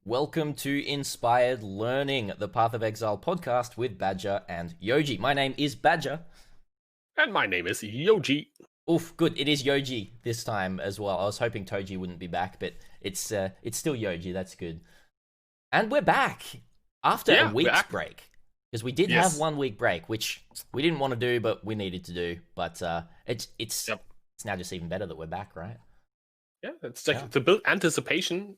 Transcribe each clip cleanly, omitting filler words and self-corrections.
Welcome to Inspired Learning, the Path of Exile podcast with Badger and Yoji. My name is Badger. And my name is Yoji. Oof, good. It is Yoji this time as well. I was hoping Toji wouldn't be back, but it's still Yoji. That's good. And we're back after a week's break. Because we did have 1 week break, which we didn't want to do, but we needed to do. But it's now just even better that we're back, right? Yeah, it's like to build anticipation.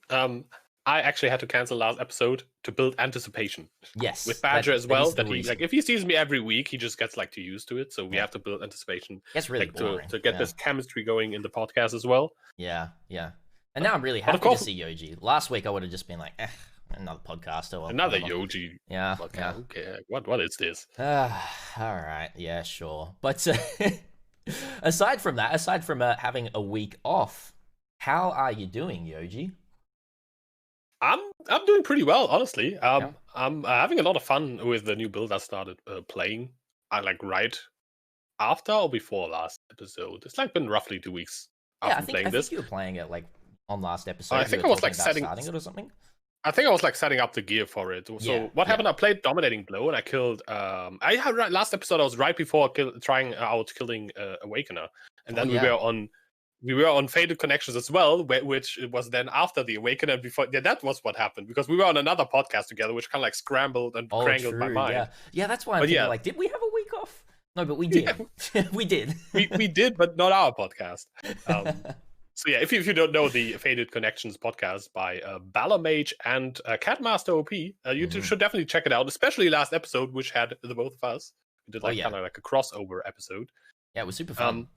I actually had to cancel last episode to build anticipation. Yes, with Badger as well. That he if he sees me every week, he just gets too used to it. So we have to build anticipation. That's really boring. to get this chemistry going in the podcast as well. Yeah. And now I'm really happy to see Yoji. Last week I would have just been like, another podcast. Or another Yoji. Yeah. Okay. What is this? All right. Yeah, sure. But aside from having a week off, how are you doing, Yoji? I'm doing pretty well, honestly. I'm having a lot of fun with the new build I started playing. Right after or before last episode. It's been roughly 2 weeks after playing this. I think you were playing it on last episode. I think I was starting it or something. I think I was setting up the gear for it. So what happened? I played Dominating Blow and I killed. Last episode I was right before trying out killing Awakener, and then we were on Faded Connections as well, which was then after the Awakener. Before that was what happened because we were on another podcast together, which kind of scrambled and crangled my mind. Yeah, that's why I'm thinking, did we have a week off? No, but we did. Yeah. We did. we did, but not our podcast. So if you don't know the Faded Connections podcast by Balamage and Catmaster OP, you should definitely check it out, especially last episode, which had the both of us. We did kind of a crossover episode. Yeah, it was super fun.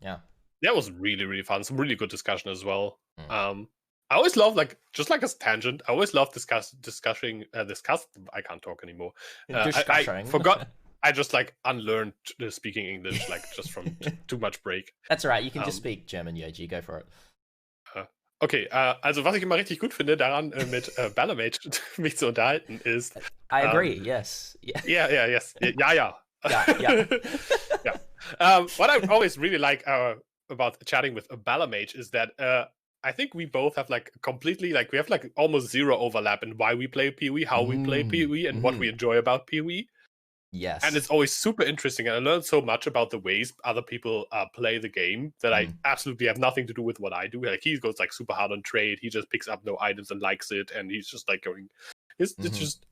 That was really, really fun. Some really good discussion as well. I always love, just like a tangent, I always love discussing. I can't talk anymore. I forgot. I just unlearned speaking English, just from too much break. That's all right. You can just speak German, Yoji. Go for it. Okay, also was ich immer richtig gut finde daran, mit Balamage mich zu unterhalten, ist... I agree, yes. Yes. Yeah. What I always really like about chatting with Balamage is that I think we both have completely, we have almost zero overlap in why we play PoE, how we play PoE, and what we enjoy about PoE. Yes. And it's always super interesting, and I learned so much about the ways other people play the game that I absolutely have nothing to do with what I do. He goes super hard on trade. He just picks up no items and likes it, and he's just going. It just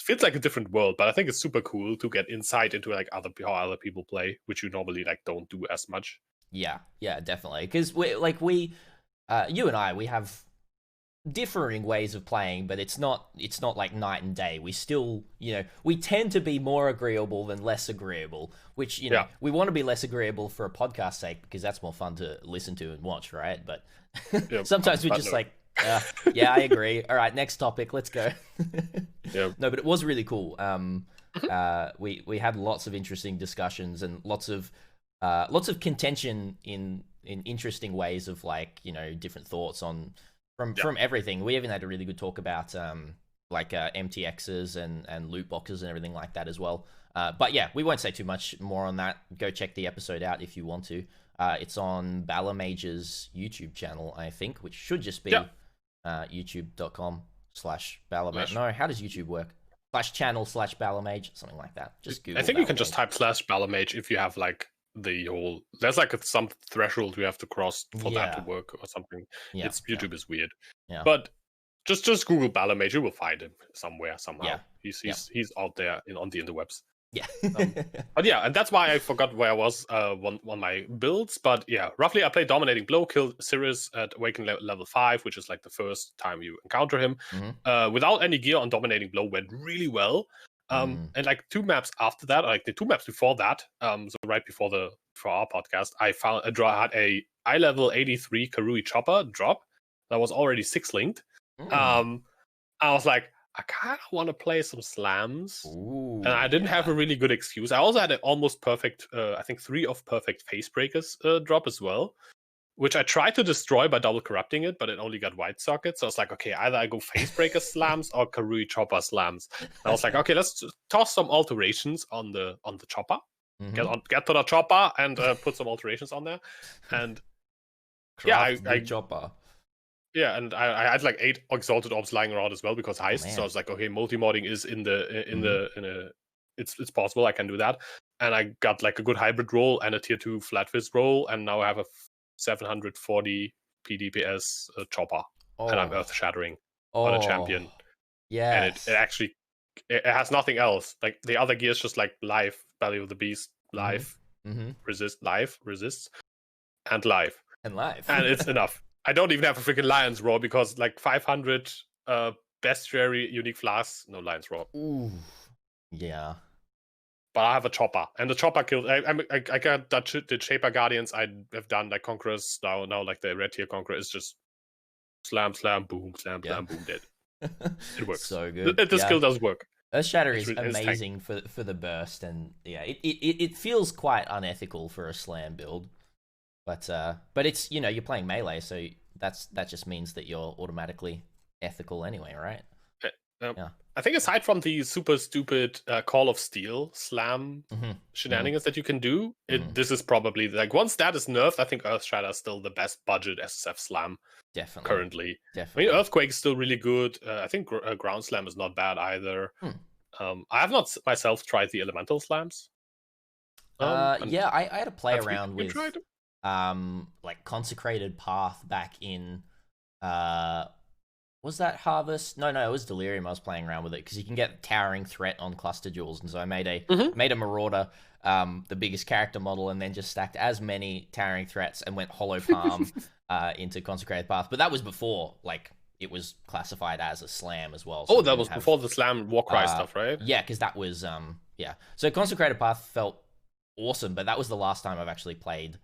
feels like a different world. But I think it's super cool to get insight into how other people play, which you normally don't do as much. Yeah, definitely. Because you and I, we have differing ways of playing, but it's not like night and day. We still, we tend to be more agreeable than less agreeable, which, we want to be less agreeable for a podcast sake because that's more fun to listen to and watch, right? But sometimes we're just I agree. All right, next topic, let's go. No, but it was really cool. We had lots of interesting discussions and lots of contention in interesting ways of different thoughts on from everything. We even had a really good talk about MTXs and loot boxes and everything like that as well. But we won't say too much more on that. Go check the episode out if you want to. It's on Balamage's YouTube channel, I think, which should just be youtube.com/Balamage. No, how does YouTube work? /channel/Balamage, something like that. Just Google. I think you can just type /Balamage if you have the whole, there's some threshold you have to cross for that to work or something. YouTube is weird. But just Google Balamage, you will find him somewhere somehow. He's out there on the interwebs. But and that's why I forgot where I was on my builds. But roughly I played Dominating Blow, killed Sirius at Awaken level 5, which is the first time you encounter him. Without any gear on Dominating Blow went really well. And 2 maps after that, the 2 maps before that, so right before our podcast, I had a eye level 83 Karui Chopper drop that was already 6-linked. I was like, I kind of want to play some slams. And I didn't have a really good excuse. I also had an almost perfect, I think 3 of perfect face breakers drop as well, which I tried to destroy by double corrupting it, but it only got white sockets. So I was like, okay, either I go face breaker slams or Karui Chopper slams. And I was like, okay, let's toss some alterations on the chopper. Get to the chopper and put some alterations on there. And I chopper. Yeah, and I had like 8 exalted orbs lying around as well because heist. So I was like, okay, multi-modding is in a it's possible. I can do that. And I got like a good hybrid roll and a tier 2 flat fist roll, and now I have a 740 PDPS chopper, and I'm earth shattering on a champion. Yeah, and it actually it has nothing else. Like the other gears, just like life, belly of the beast, life, resists, and life, and it's enough. I don't even have a freaking lion's roar because like 500 bestiary unique flasks, no lion's roar. Ooh, yeah. But I have a chopper, and the chopper killed. I got the Shaper Guardians. I have done like Conquerors now. Like the red tier Conqueror is just slam, boom, slam, boom, dead. It works. So good. The skill does work. Earthshatter is amazing for the burst, and yeah, it feels quite unethical for a slam build. But it's, you know, you're playing melee, so that just means that you're automatically ethical anyway, right? Yeah. I think aside from the super stupid Call of Steel slam shenanigans that you can do, this is probably like, once that is nerfed, I think Earthshatter is still the best budget SSF slam. Definitely. Currently. Definitely. I mean, Earthquake is still really good. I think Ground Slam is not bad either. I have not myself tried the Elemental Slams. Yeah, I had to play around with like Consecrated Path back in was that Harvest? No, it was Delirium. I was playing around with it because you can get Towering Threat on cluster jewels, and so I made a Marauder, the biggest character model, and then just stacked as many Towering Threats and went Hollow Palm into Consecrated Path. But that was before like it was classified as a slam as well. So that was before the slam Warcry stuff, right? Yeah, because that was yeah. So Consecrated Path felt awesome, but that was the last time I've actually played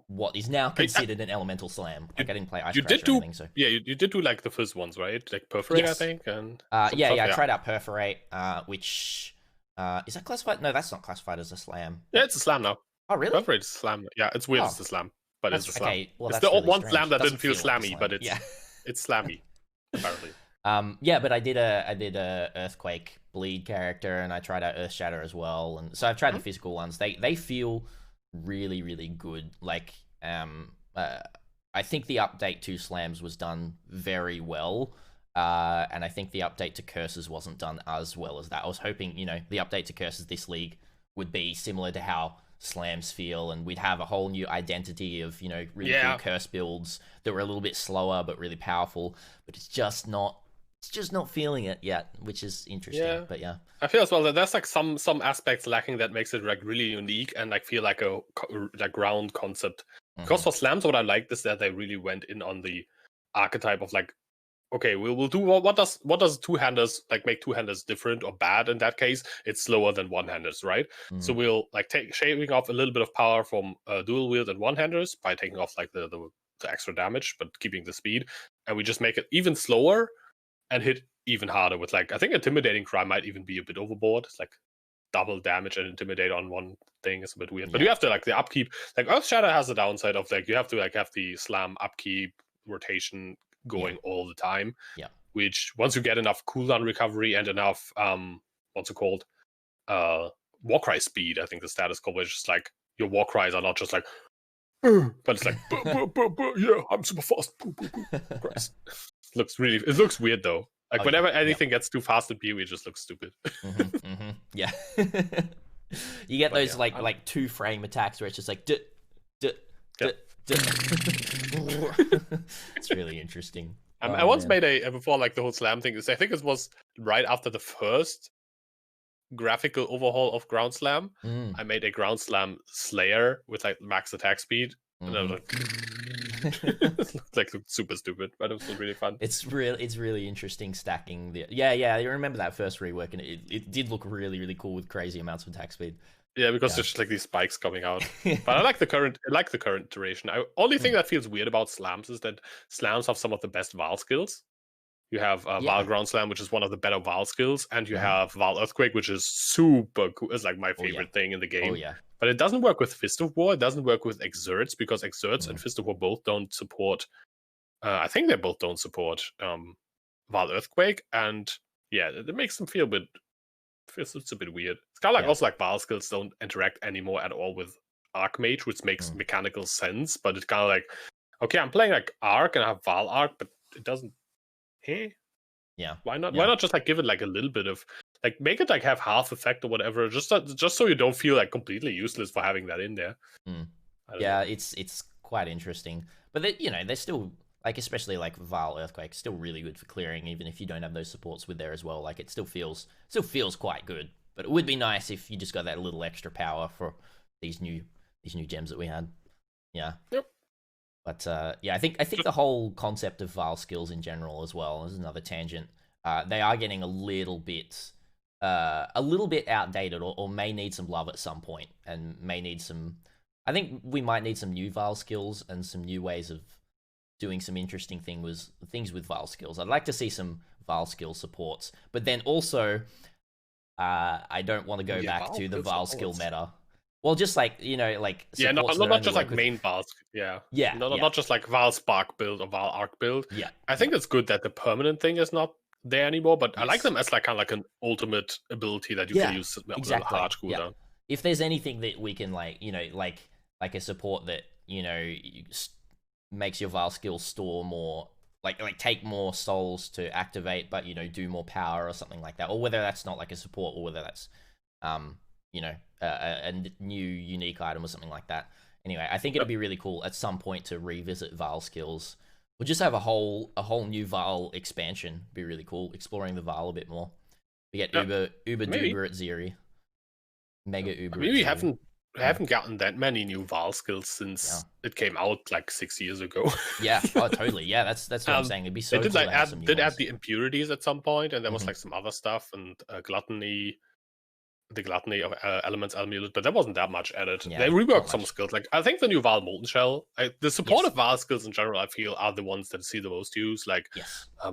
what is now considered an elemental slam. Like I didn't play Ice Crash or anything, so yeah, you did do like the first ones, right? Like Perforate, yes. I think, and I tried out Perforate, which is that classified? No, that's not classified as a slam. Yeah, it's a slam now. Oh, really? Perforate is a slam. Yeah, it's weird as a slam, but it's a slam. Okay, well, it's the really one strange. slam that didn't feel slammy, like but it's it's slammy apparently. Yeah, but I did a Earthquake bleed character, and I tried out Earthshatter as well, and so I've tried the physical ones. They feel really, really good. Like I think the update to slams was done very well, and I think the update to curses wasn't done as well as that. I was hoping, you know, the update to curses this league would be similar to how slams feel, and we'd have a whole new identity of, you know, really cool curse builds that were a little bit slower but really powerful. But it's just not feeling it yet, which is interesting. But yeah, I feel as well that there's like some aspects lacking that makes it like really unique and like feel like a ground concept. Because for slams, what I liked is that they really went in on the archetype of like, okay, we'll do what does two-handers like make two-handers different or bad? In that case, it's slower than one-handers, right? So we'll like shaving off a little bit of power from dual wield and one-handers by taking off like the extra damage, but keeping the speed, and we just make it even slower and hit even harder with like, I think Intimidating Cry might even be a bit overboard. It's like double damage and Intimidate on one thing is a bit weird. But you have to like the upkeep. Like Earthshatter has the downside of like you have to like have the slam upkeep rotation going all the time. Yeah. Which once you get enough cooldown recovery and enough what's it called? Warcry speed, I think the status called, which is like your Warcries are not just like but it's like yeah, I'm super fast. It looks weird though. Like whenever anything gets too fast in PoE, it just looks stupid. Yeah. You get those like 2-frame attacks where it's just like It's really interesting. I once made before like the whole slam thing. I think it was right after the first graphical overhaul of Ground Slam. I made a Ground Slam Slayer with like max attack speed. And I was like, it looked like super stupid, but it was still really fun. It's really interesting stacking the I remember that first rework, and it did look really, really cool with crazy amounts of attack speed. Yeah, because there's just like these spikes coming out. But I like the current iteration. Only thing that feels weird about slams is that slams have some of the best Val skills. You have Val Ground Slam, which is one of the better Val skills, and you have Val Earthquake, which is super cool. It's like my favorite thing in the game. Oh yeah. But it doesn't work with Fist of War. It doesn't work with Exerts, because Exerts and Fist of War both don't support. I think they both don't support Val Earthquake, and yeah, it makes them feel a bit. It's a bit weird. It's kind of like also like Val skills don't interact anymore at all with Archmage, which makes mechanical sense. But it's kind of like, okay, I'm playing like Arc and I have Val Arc, but it doesn't. Hey, yeah. Why not? Yeah. Why not just like give it like a little bit of like make it like have half effect or whatever, just so you don't feel like completely useless for having that in there. Yeah, it's quite interesting, but they're still like, especially like Vile Earthquake, still really good for clearing, even if you don't have those supports with there as well. Like it still feels quite good. But it would be nice if you just got that little extra power for these new gems that we had. Yeah. Yep. But yeah, I think the whole concept of Vile skills in general as well is another tangent. They are getting a little bit outdated, or may need some love at some point, and may need some. I think we might need some new Vile skills and some new ways of doing some interesting things with Vile skills. I'd like to see some Vile skill supports, but then also, I don't want to go back to the Vile skill meta. Well, just like, like... Yeah, not just like main Vile. Yeah. Not just like Vile Spark build or Vile Arc build. Yeah. I think it's good that the permanent thing is not there anymore, but I like them as like kind of like an ultimate ability that you can use exactly. Hard cooldown. Yeah. If there's anything that we can like a support that, makes your Vile skill store more, like take more souls to activate, but, do more power or something like that, or whether that's not like a support, or whether that's, a new unique item or something like that. Anyway, I think it'd be really cool at some point to revisit Vile skills. We'll just have a whole new Vile expansion. Be really cool, exploring the Vile a bit more. We get Uber Duber at Zeri. Mega Uber. Maybe we haven't gotten that many new Vile skills since it came out like 6 years ago. Yeah, totally. Yeah, that's what I'm saying. It'd be so cool. They did add the impurities at some point, and there was like some other stuff and gluttony. The gluttony of elements amulet, but there wasn't that much added. They reworked some skills. Like I think the new Vile Molten Shell, the supportive Vile skills in general, I feel, are the ones that see the most use. Like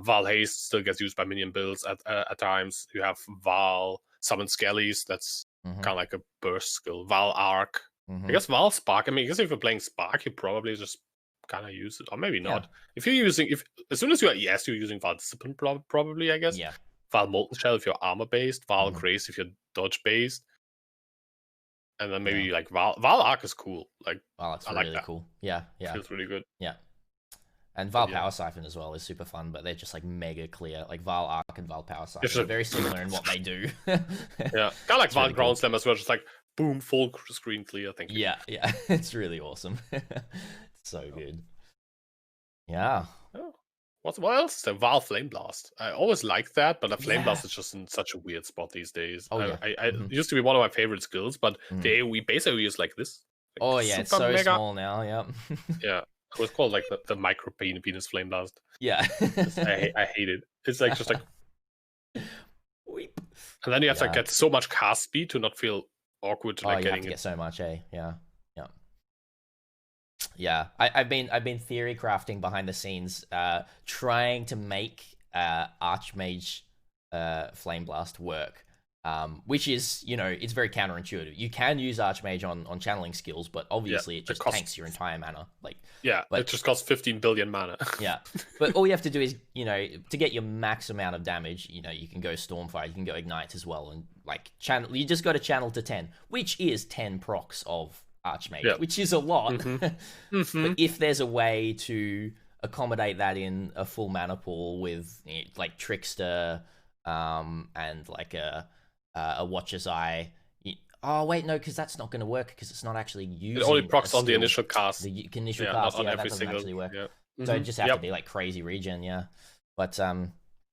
Vile Haste still gets used by minion builds at times. You have Vile Summon Skellies, that's kind of like a burst skill. Vile Arc. I guess Vile Spark. I mean, I guess if you're playing Spark, you probably just kind of use it, or maybe not. If you're using, as soon as you're you're using Vile Discipline, probably, I guess. Yeah. Vile Molten Shell if you're armor based, Vile Grace if you're dodge based, and then maybe like Vile Arc is cool. Like Vile Arc's really cool. Yeah, feels really good. Yeah, and Vile Power Siphon as well is super fun, but they're just like mega clear. Like Vile Arc and Vile Power Siphon are very similar in what they do. Yeah, kind of like Vile Ground Slam as well, just like boom, full screen clear. Thank you. Yeah, it's really awesome. It's so good. Yeah. What else? The Vile Flame Blast. I always liked that, but the Flame Blast is just in such a weird spot these days. It used to be one of my favorite skills, but we basically use like this. Like it's so mega small now. Yeah. Yeah, it was called like the micro penis Flame Blast. Yeah. I hate it. It's like just like. And then you have to get so much cast speed to not feel awkward to like getting get so much, Yeah. Yeah, I've been theory crafting behind the scenes, trying to make Archmage Flame Blast work, which is, it's very counterintuitive. You can use Archmage on channeling skills, but obviously it just tanks your entire mana. Like it just costs 15 billion mana. Yeah, but all you have to do is, to get your max amount of damage, you can go Stormfire, you can go Ignite as well, and like channel. You just got to channel to 10, which is 10 procs of Archmage, which is a lot. But if there's a way to accommodate that in a full mana pool with like Trickster, and like a Watcher's Eye. Oh wait, no, because that's not going to work because it's not actually using. It only procs on the initial cast. The initial cast, that doesn't actually work. So it just have to be like crazy regen, But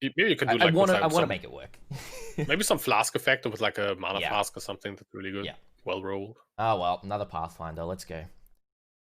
maybe you can do I want to make it work. Maybe some flask effect with like a mana flask or something that's really good. Yeah. Well rolled. Oh well, another Pathfinder. Let's go.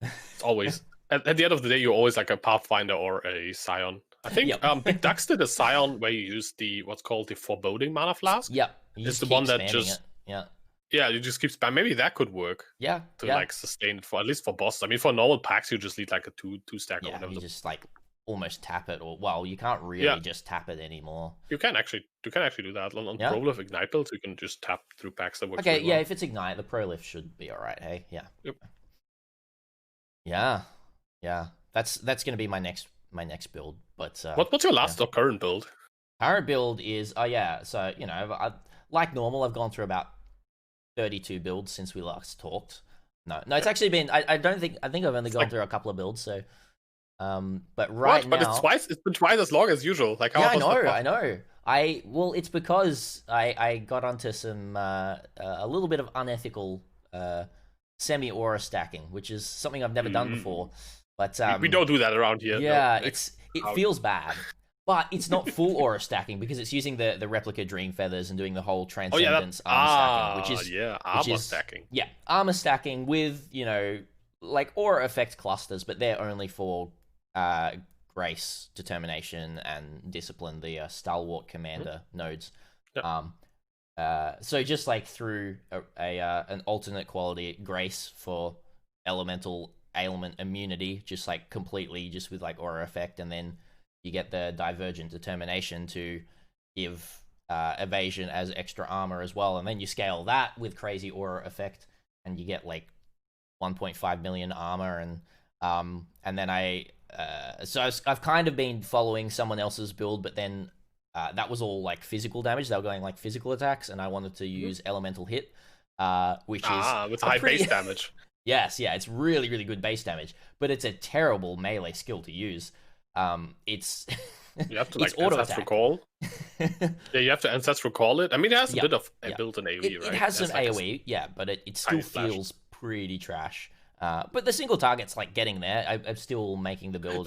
It's always at the end of the day, you're always like a Pathfinder or a Scion. I think Big Ducks did a Scion where you use what's called the Foreboding mana flask. Yeah, it's the one that just you just keep spam. Maybe that could work. Yeah, to like sustain it for at least for bosses. I mean, for normal packs, you just need like a two stack or whatever. You just like almost tap it, or well, you can't really just tap it anymore. You can actually do that on Prolift Ignite builds. You can just tap through packs that work. Okay, well. If it's Ignite, the Prolift should be all right. Hey, yeah. Yep. Yeah. That's gonna be my next build. But what's your last or current build? Current build is So like normal, I've gone through about 32 builds since we last talked. No, it's actually been. I think I've only gone through a couple of builds. So But right now, it's been twice as long as usual. Like, yeah, I know. Well, it's because I got onto some a little bit of unethical semi-aura stacking, which is something I've never done before. But we don't do that around here. Yeah, no, it feels bad. But it's not full aura stacking because it's using the replica dream feathers and doing the whole transcendence armor stacking, which is stacking. Yeah, armor stacking with, you know, like aura effect clusters, but they're only for grace, determination, and discipline, the stalwart commander nodes. Yep. So just like through an alternate quality grace for elemental ailment immunity, just like completely just with like aura effect, and then you get the divergent determination to give evasion as extra armor as well, and then you scale that with crazy aura effect, and you get like 1.5 million armor, and then I've kind of been following someone else's build, but then that was all like physical damage. They were going like physical attacks, and I wanted to use elemental hit, which is with high base damage. Yes, yeah, it's really, really good base damage, but it's a terrible melee skill to use. It's you have to like ancestral call. Yeah, you have to ancestral call it. I mean, it has a bit of built-in AoE, right? It has some AoE, yeah, but it still feels pretty trash. But the single target's like getting there. I'm still making the build.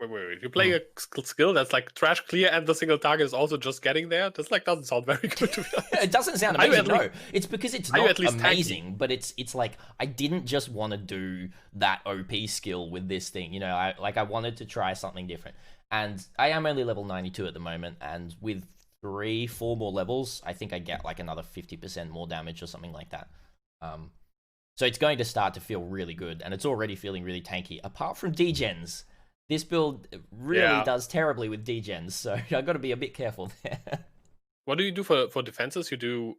Wait. You're playing a skill that's like trash clear, and the single target is also just getting there. That's like doesn't sound very good to me. It doesn't sound amazing. No, it's because it's not amazing, but it's like I didn't just want to do that OP skill with this thing. You know, I wanted to try something different, and I am only level 92 at the moment, and with 3-4 more levels, I think I get like another 50% more damage or something like that. So it's going to start to feel really good, and it's already feeling really tanky. Apart from degens. This build really does terribly with degens, so I've got to be a bit careful there. What do you do for defenses? You do...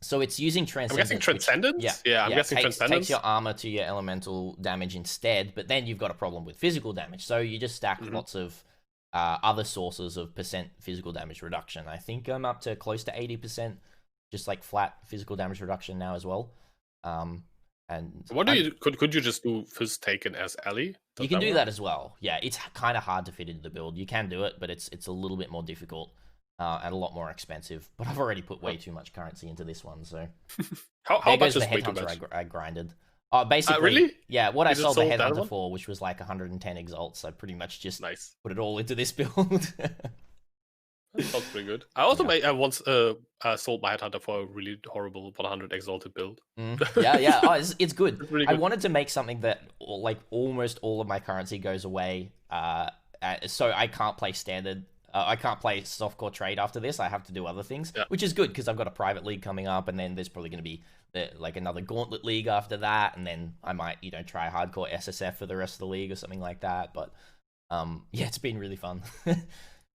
So it's using Transcendence. I'm guessing Transcendence? I'm guessing Transcendence. Takes your armor to your elemental damage instead, but then you've got a problem with physical damage. So you just stack lots of other sources of % physical damage reduction. I think I'm up to close to 80%, just like flat physical damage reduction now as well. And what do you could you just do Fizz taken as Ellie? You can do that as well. Yeah, it's kind of hard to fit into the build. You can do it, but it's a little bit more difficult and a lot more expensive. But I've already put way too much currency into this one, so how much is the Headhunter I grinded? Basically, really? Yeah, what I sold the Headhunter for, which was like 110 exalts, I pretty much just put it all into this build. That sounds pretty good. I also once sold my Headhunter for a really horrible 100 exalted build. Yeah. Oh, it's good. It's really good. I wanted to make something that like almost all of my currency goes away, so I can't play standard. I can't play softcore trade after this. I have to do other things, which is good because I've got a private league coming up, and then there's probably going to be like another gauntlet league after that, and then I might try hardcore SSF for the rest of the league or something like that. But yeah, it's been really fun.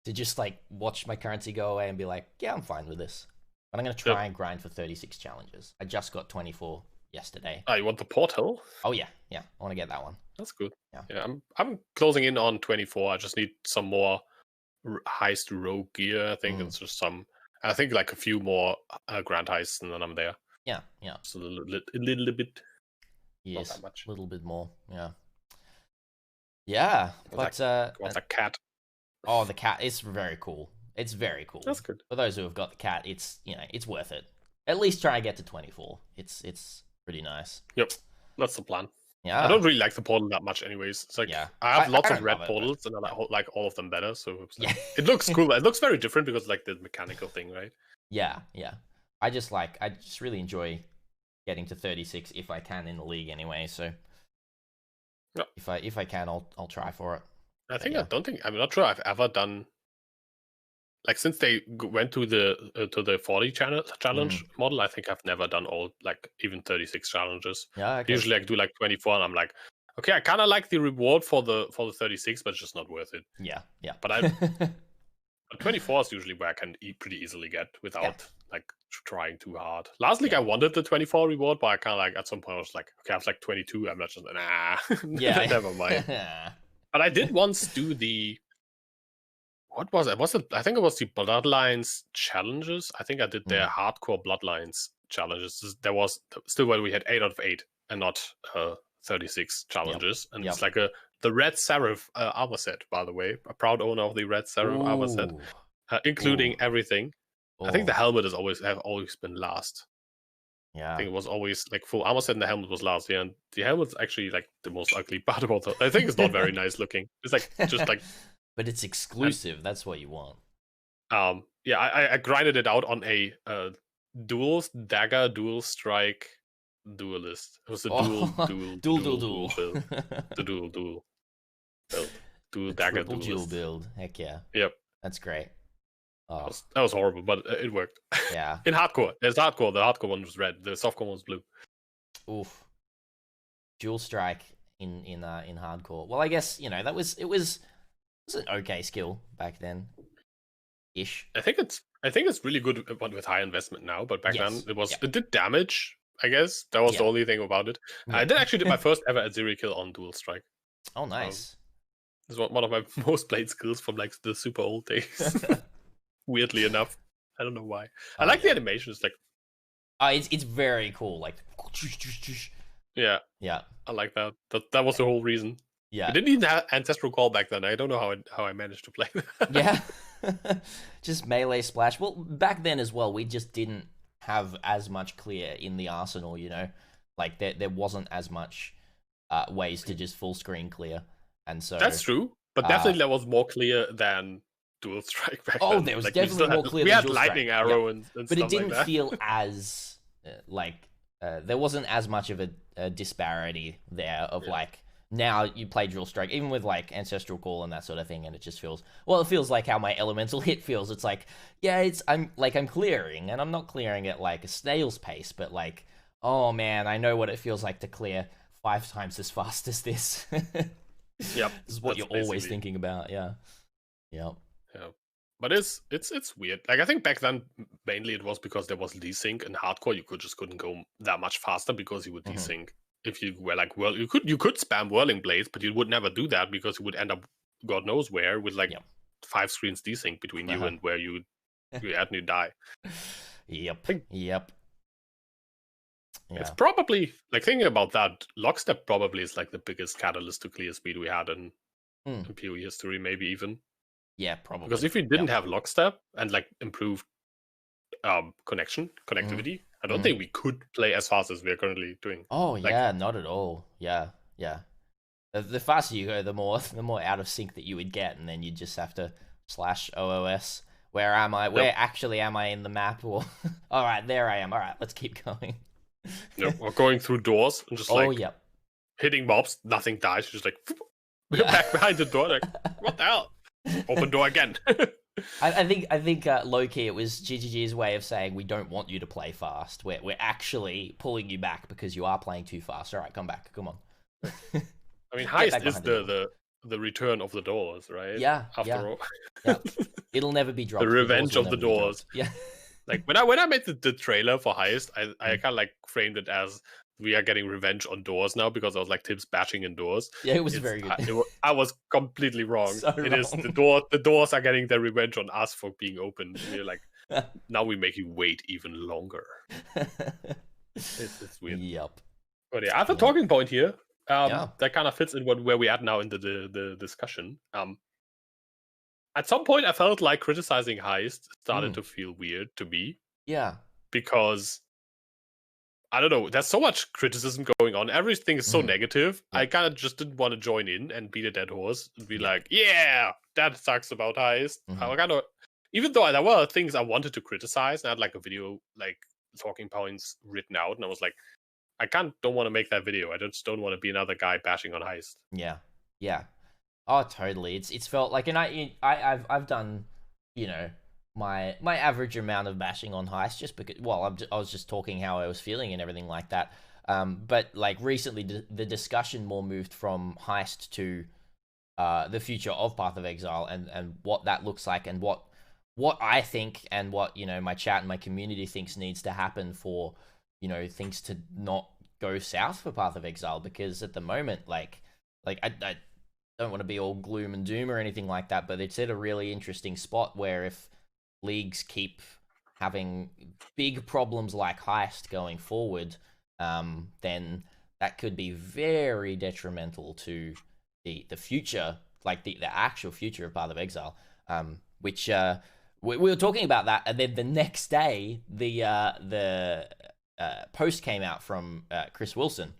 To just like watch my currency go away and be like, yeah, I'm fine with this. But I'm going to try and grind for 36 challenges. I just got 24 yesterday. You want the portal? Oh yeah. I want to get that one. That's good. Yeah, I'm closing in on 24. I just need some more heist rogue gear. I think it's just I think like a few more grand heists, and then I'm there. Yeah. Just a little bit. Yes, not that much. A little bit more. Yeah. But what's a cat? Oh, the cat is very cool. It's very cool. That's good. For those who have got the cat, it's it's worth it. At least try and get to 24. It's pretty nice. Yep, that's the plan. Yeah, I don't really like the portal that much, anyways. It's like I have lots of red portals, and I like all of them better. So it looks cool. It looks very different because like the mechanical thing, right? Yeah. I just really enjoy getting to 36 if I can in the league anyway. So if I can, I'll try for it. I'm not sure I've ever done, like, since they went to the 40 challenge model. I think I've never done all, like, even 36 challenges. Usually I do like 24, and I'm like, okay, I kind of like the reward for the 36, but it's just not worth it. Yeah. But 24 is usually where I can pretty easily get without like trying too hard. Last league I wanted the 24 reward, but I kind of like at some point I was like, okay, I have like 22. I'm not just never mind. But I did once do the what was it? I think it was the Bloodlines challenges. I think I did their hardcore Bloodlines challenges. There was still when we had 8 out of 8 and not 36 challenges. And it's like the Red Seraph armor set, by the way. A proud owner of the Red Seraph armor set, including everything. I think the helmet have always been last. Yeah, I think it was always like full armor set and the helmet was last. Yeah, and the helmet's actually like the most ugly part about it. I think it's not very nice looking. It's like just like. But it's exclusive. That's what you want. Yeah, I grinded it out on a dual dagger, dual strike, duelist. It was a dual build. The dual build. Dual dagger dual build. Heck yeah. Yep. That's great. Oh. That was horrible, but it worked. Yeah. In hardcore. There's hardcore. The hardcore one was red. The softcore one was blue. Oof. Dual strike in hardcore. Well, I guess, it was an okay skill back then. Ish. I think it's really good with high investment now, but back then it did damage, I guess. That was the only thing about it. I did actually do my first ever Aziri kill on dual strike. Oh, nice. It's one of my most played skills from like the super old days. Weirdly enough. I don't know why. I like the animation. It's like it's very cool. Like yeah. I like that. That was the whole reason. Yeah. I didn't even have Ancestral Call back then. I don't know how I managed to play that. Yeah. Just melee splash. Well, back then as well, we just didn't have as much clear in the arsenal, Like there wasn't as much ways to just full screen clear. And so that's true. But definitely there was more clear than dual strike back then. Oh, there was definitely more clear. We had lightning arrow and but stuff it didn't like that. feel as there wasn't as much of a disparity there of like now you play dual strike even with like Ancestral Call and that sort of thing, and it just feels it feels like how my elemental hit feels. It's like I'm clearing, and I'm not clearing at like a snail's pace, but like, oh man, I know what it feels like to clear 5 times as fast as this. Yep. This is what you're always thinking about. Yeah. But it's weird. Like I think back then mainly it was because there was desync, and hardcore you couldn't go that much faster because you would desync. If you were like you could spam whirling blades, but you would never do that because you would end up God knows where with like 5 screens desync between you and where you add and you die. Yep. Yeah. It's probably like thinking about that, lockstep probably is like the biggest catalyst to clear speed we had in PoE history, maybe even. Yeah, probably. Because if we didn't have lockstep and like improved connectivity, I don't think we could play as fast as we're currently doing. Oh yeah, not at all. Yeah. The faster you go, the more out of sync that you would get, and then you just have to /OOS. Where am I? Where actually am I in the map? Or all right, there I am. All right, let's keep going. Or going through doors and just hitting mobs, nothing dies. Just like back behind the door, like what the hell? Open door again. I think low key it was GGG's way of saying we don't want you to play fast. We're actually pulling you back because you are playing too fast. All right, come back. Come on. I mean, heist is the return of the doors, right? Yeah. After all, it'll never be dropped. The revenge of the doors. Yeah. Like when I made the trailer for heist, I kind of like framed it as we are getting revenge on doors now because I was like Tim's bashing in doors. Yeah, it was very good. I was completely wrong. Is the doors are getting their revenge on us for being open. And you're like, now we make you wait even longer. It's weird. Yep. But yeah, I have a talking point here. That kind of fits in where we are now in the discussion. At some point, I felt like criticizing heist started to feel weird to me. Yeah. Because I don't know, there's so much criticism going on. Everything is so negative. Yeah. I kind of just didn't want to join in and beat a dead horse and be like, yeah, that sucks about heist. I kind of, even though there were things I wanted to criticize, and I had like a video, like talking points written out, and I was like, I don't want to make that video. I just don't want to be another guy bashing on heist. Yeah. Oh, totally. It's felt like, and I've done, my average amount of bashing on heist just because, I was just talking how I was feeling and everything like that. But like recently, the discussion more moved from heist to the future of Path of Exile and what that looks like and what I think and what my chat and my community thinks needs to happen for things to not go south for Path of Exile, because at the moment, like I don't want to be all gloom and doom or anything like that, but it's at a really interesting spot where if leagues keep having big problems like Heist going forward, then that could be very detrimental to the future, like the actual future of Path of Exile. Which we were talking about that, and then the next day the post came out from Chris Wilson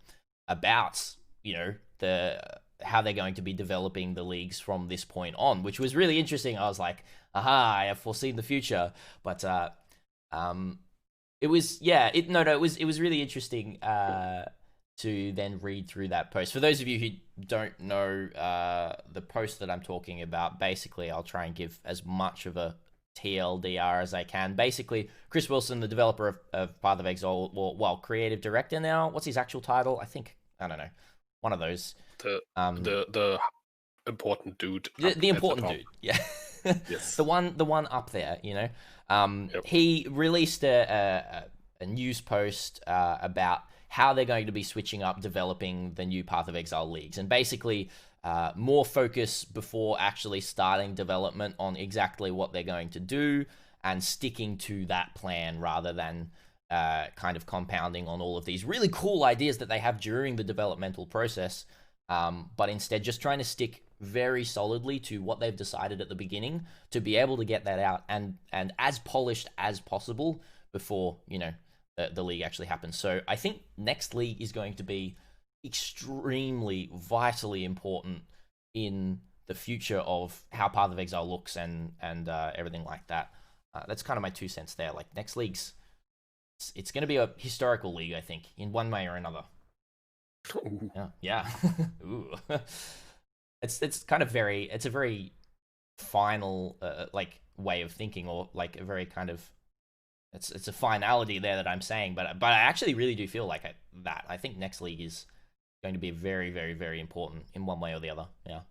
about the how they're going to be developing the leagues from this point on, which was really interesting. I was like, aha, I have foreseen the future. But it was it was really interesting to then read through that post. For those of you who don't know the post that I'm talking about, basically I'll try and give as much of a TLDR as I can. Basically, Chris Wilson, the developer of Path of Exile, well, creative director now. What's his actual title? I don't know. One of those. The important dude. The important dude. Yeah. Yes. the one up there. Yep. He released a news post about how they're going to be switching up developing the new Path of Exile leagues, and basically more focus before actually starting development on exactly what they're going to do and sticking to that plan rather than kind of compounding on all of these really cool ideas that they have during the developmental process, but instead just trying to stick very solidly to what they've decided at the beginning to be able to get that out and as polished as possible before the league actually happens. So I think next league is going to be extremely vitally important in the future of how Path of Exile looks and everything like that. That's kind of my 2 cents there. Like, next league's it's going to be a historical league, I think, in one way or another. Ooh. Yeah. Ooh. It's a very final like way of thinking, or like a very kind of it's a finality there that I'm saying, but I actually really do feel like that. I think next league is going to be very, very, very important in one way or the other. Yeah.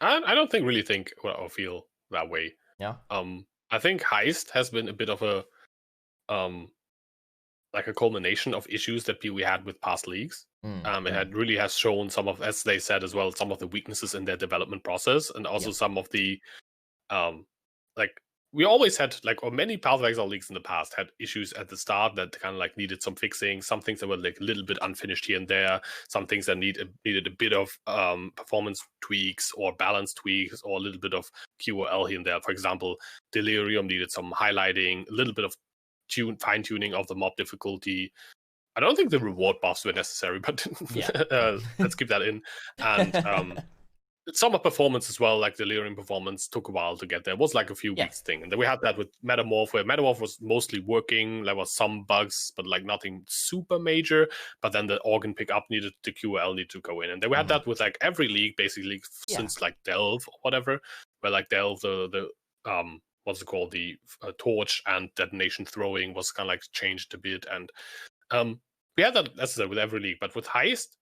I don't really think or feel that way. Yeah. I think Heist has been a bit of a like a culmination of issues that PoE had with past leagues. It really has shown some of, as they said as well, some of the weaknesses in their development process, and also some of the like we always had, like, or many Path of Exile leagues in the past had issues at the start that kind of like needed some fixing, some things that were like a little bit unfinished here and there, some things that needed a bit of performance tweaks or balance tweaks or a little bit of QOL here and there. For example, Delirium needed some highlighting, a little bit of fine tuning of the mob difficulty. I don't think the reward buffs were necessary, but let's keep that in. And some of performance as well, like Delirium performance, took a while to get there. It was like a few weeks thing. And then we had that with Metamorph, where Metamorph was mostly working. There was some bugs, but like nothing super major. But then the organ pickup needed, the QL needed to go in. And then we had that with like every league, basically, since like Delve or whatever, where like Delve, the what's it called, the torch and detonation throwing was kind of like changed a bit. And we had that, as I said, with every league. But with Heist,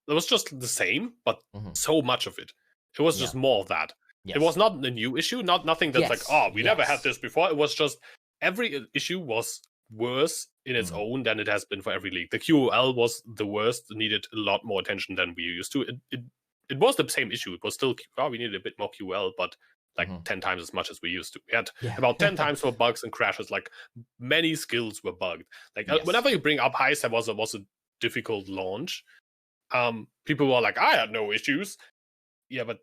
it was just the same, but so much of it. It was just more of that. It was not a new issue, nothing that's like, oh, we never had this before. It was just every issue was worse in its own than it has been for every league. The QOL was the worst, needed a lot more attention than we used to. It was the same issue. It was still, we needed a bit more QL, but like 10 times as much as we used to. We had about 10 times more bugs and crashes. Like, many skills were bugged. Like, whenever you bring up Heist, there was a difficult launch. People were like, I had no issues. Yeah, but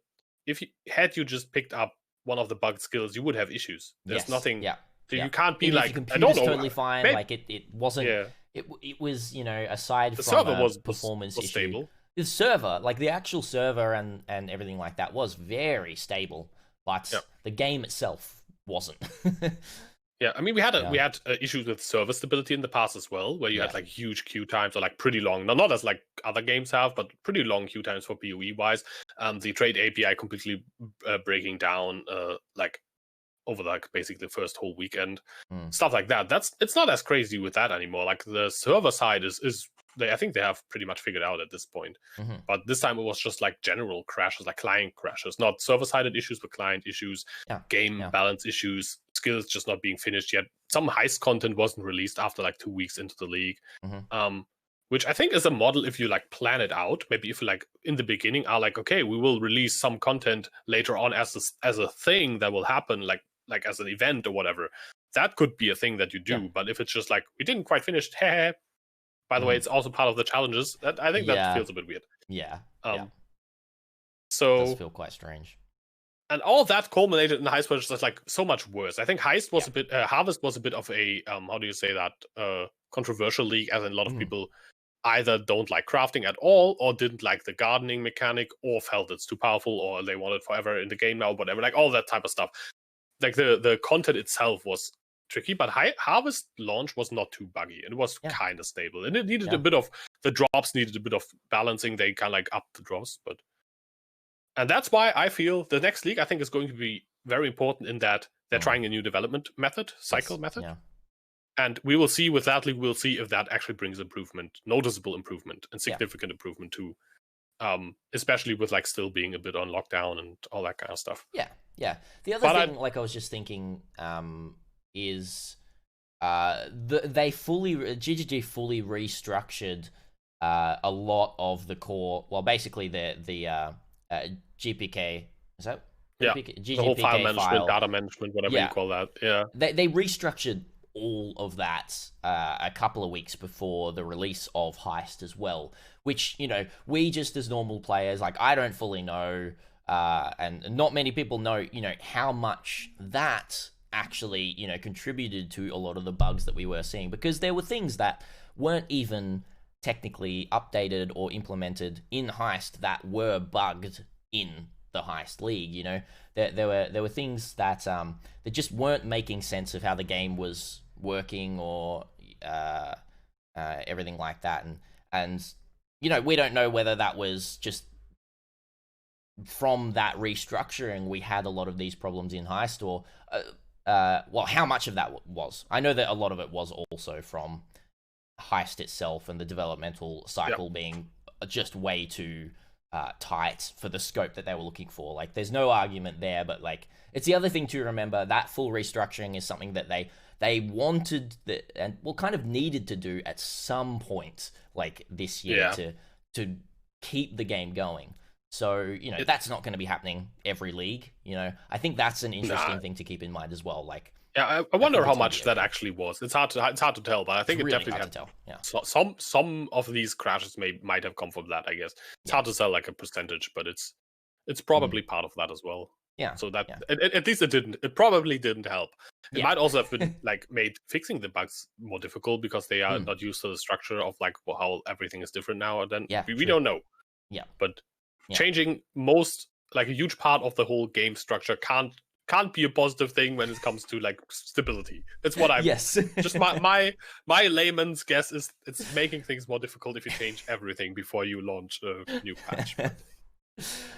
if you just picked up one of the bugged skills, you would have issues. There's nothing. So you can't be like, I don't know. Totally fine. Like it wasn't. It was, aside from the performance issue, stable. The server, like the actual server and everything like that, was very stable, but the game itself wasn't. Yeah, I mean, we had issues with server stability in the past as well, where you had like huge queue times or like pretty long, not as like other games have, but pretty long queue times for PoE wise. The trade API completely breaking down, like over like basically the first whole weekend, stuff like that. It's not as crazy with that anymore. Like, the server side is I think they have pretty much figured out at this point. But this time it was just like general crashes, like client crashes, not server-sided issues, but client issues, game balance issues, skills just not being finished yet. Some Heist content wasn't released after like 2 weeks into the league. which I think is a model if you like plan it out. Maybe if you like in the beginning are like, okay, we will release some content later on as a thing that will happen, like as an event or whatever. That could be a thing that you do. Yeah. But if it's just like we didn't quite finish, by the way, it's also part of the challenges. That I think that feels a bit weird. Yeah. So it does feel quite strange. And all that culminated in Heist, which is like so much worse. I think Heist was a bit, Harvest was a bit of a, how do you say that, controversial league, as in a lot of people either don't like crafting at all, or didn't like the gardening mechanic, or felt it's too powerful, or they want it forever in the game now, whatever, like all that type of stuff. Like the content itself was tricky, but Harvest launch was not too buggy. It was kind of stable, and it needed a bit of, the drops needed a bit of balancing. They kind of like upped the drops, but... And that's why I feel the next league, I think, is going to be very important in that they're trying a new development method, cycle method. Yeah. And we will see with that league, we'll see if that actually brings improvement, noticeable improvement, and significant improvement too. Especially with like still being a bit on lockdown and all that kind of stuff. Yeah. The other thing, like I was just thinking, is GGG fully restructured a lot of the core. Well, basically the GPK, is that? GPK, the whole file management, data management, whatever you call that. Yeah, they restructured all of that a couple of weeks before the release of Heist as well, which, you know, we just as normal players, like, I don't fully know, and not many people know, you know, how much that actually, you know, contributed to a lot of the bugs that we were seeing, because there were things that weren't even technically updated or implemented in Heist that were bugged in the Heist League. You know, there were things that that just weren't making sense of how the game was working, or everything like that, and you know, we don't know whether that was just from that restructuring we had a lot of these problems in Heist, or well, how much of that was. I know that a lot of it was also from Heist itself and the developmental cycle being just way too tight for the scope that they were looking for. Like, there's no argument there, but like, it's the other thing to remember, that full restructuring is something that they wanted and well, kind of needed to do at some point, like this year, to keep the game going. So, you know, that's not going to be happening every league. You know, I think that's an interesting thing to keep in mind as well. Like, yeah, I wonder how much that actually was. It's hard to tell, but I think it's it really definitely hard to tell. Yeah. So, some of these crashes might have come from that, I guess. It's hard to tell like a percentage, but it's probably part of that as well. Yeah. So that at least it probably didn't help. It might also have been like made fixing the bugs more difficult, because they are not used to the structure of like how everything is different now. And then we don't know. Yeah. But changing like a huge part of the whole game structure can't be a positive thing when it comes to like stability. It's what I just my layman's guess is it's making things more difficult if you change everything before you launch a new patch.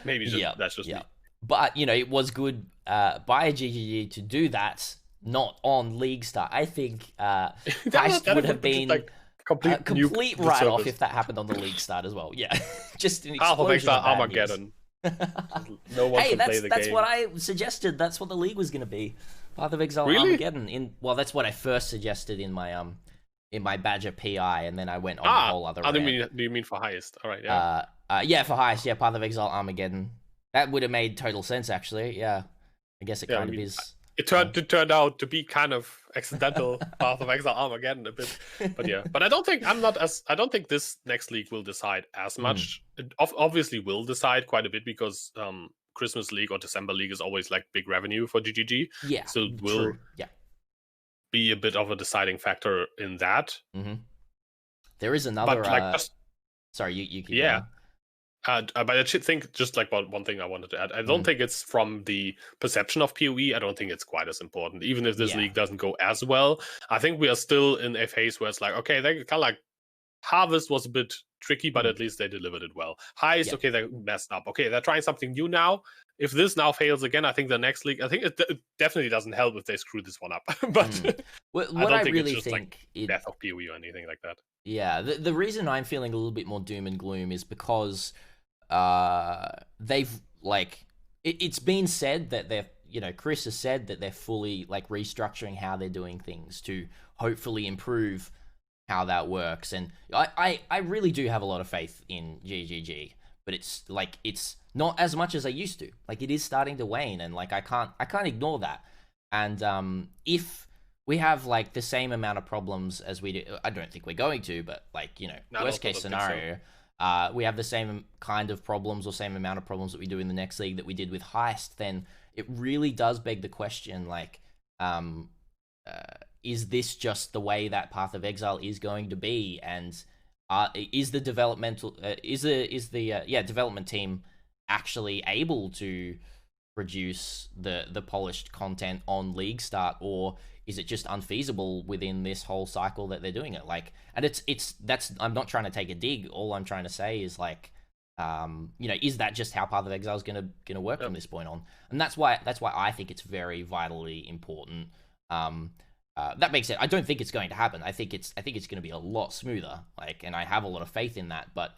Maybe that's just me. But you know, it was good by GGG to do that, not on League Start. I think Heist would have been like complete write-off if that happened on the League Start as well. Yeah, just an explosion of Armageddon. No one can play the that's game. what I suggested. That's what the league was going to be. Path of Exile Armageddon. That's what I first suggested in my Badger PI, and then I went on a whole other. Do you mean for Heist? All right, for Heist, Path of Exile Armageddon. That would have made total sense, actually. Yeah, I guess it kind of is. It turned out to be kind of accidental. Path of Exile Armageddon a bit, but I don't think this next league will decide as much. It obviously will decide quite a bit, because Christmas League or December League is always like big revenue for GGG. Yeah, so it will be a bit of a deciding factor in that. There is another. But like, sorry, you keep going. But I should think, just like one thing I wanted to add, I don't think it's from the perception of PoE. I don't think it's quite as important. Even if this league doesn't go as well, I think we are still in a phase where it's like, okay, they kind of like, Harvest was a bit tricky, but at least they delivered it well. Heist, okay, they messed up. Okay, they're trying something new now. If this now fails again, I think the next league, I think it definitely doesn't help if they screw this one up. But what I don't think really it's just like death of PoE or anything like that. Yeah, the reason I'm feeling a little bit more doom and gloom is because they've like it's been said that they're, you know, Chris has said that they're fully like restructuring how they're doing things to hopefully improve how that works. And I really do have a lot of faith in GGG, but it's like, it's not as much as I used to. Like, it is starting to wane, and like I can't ignore that. And if we have like the same amount of problems as we do, I don't think we're going to, but like, you know, worst case scenario, we have the same kind of problems or same amount of problems that we do in the next league that we did with Heist, then it really does beg the question, like, is this just the way that Path of Exile is going to be? And is the developmental development team actually able to produce the polished content on league start, or is it just unfeasible within this whole cycle that they're doing it? Like, and that's I'm not trying to take a dig. All I'm trying to say is like, you know, is that just how Path of Exile is gonna work from this point on? And that's why I think it's very vitally important. That being said, I don't think it's going to happen. I think it's going to be a lot smoother. Like, and I have a lot of faith in that. But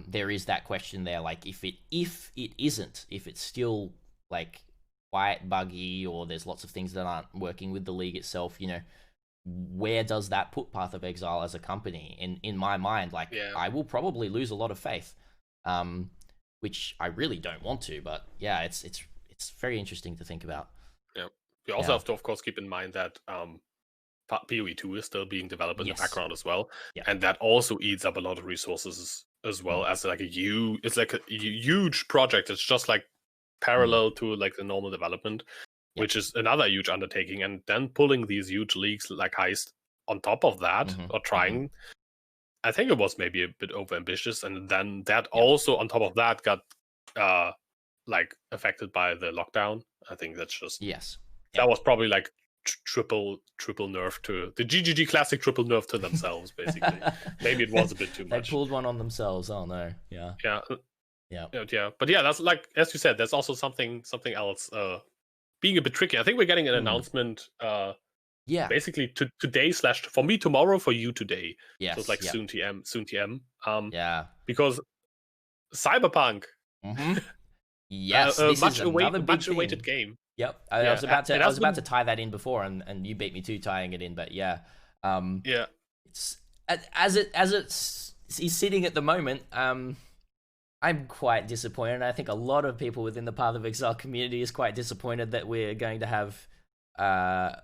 there is that question there. Like, if it's still like quite buggy, or there's lots of things that aren't working with the league itself, you know, where does that put Path of Exile as a company? In my mind, like, I will probably lose a lot of faith, which I really don't want to. But yeah, it's very interesting to think about. Yeah. You also have to, of course, keep in mind that PoE 2 is still being developed in the background as well, and that also eats up a lot of resources as well, as like it's like a huge project. It's just like parallel to like the normal development, which is another huge undertaking, and then pulling these huge leagues like Heist on top of that, or trying. I think it was maybe a bit overambitious, and then that also on top of that got like affected by the lockdown. I think that's just that was probably like triple nerf to the GGG Classic, triple nerf to themselves, basically. Maybe it was a bit too much. They pulled one on themselves. Oh no, yeah. But yeah, that's like, as you said, there's also something else being a bit tricky. I think we're getting an announcement. Basically today / for me tomorrow, for you today. So it's like soon TM. Because Cyberpunk. Yes, this is another much awaited game. Yep, I was about to tie that in before, and you beat me to tying it in. But it's as it's sitting at the moment. I'm quite disappointed. I think a lot of people within the Path of Exile community is quite disappointed that we're going to have hang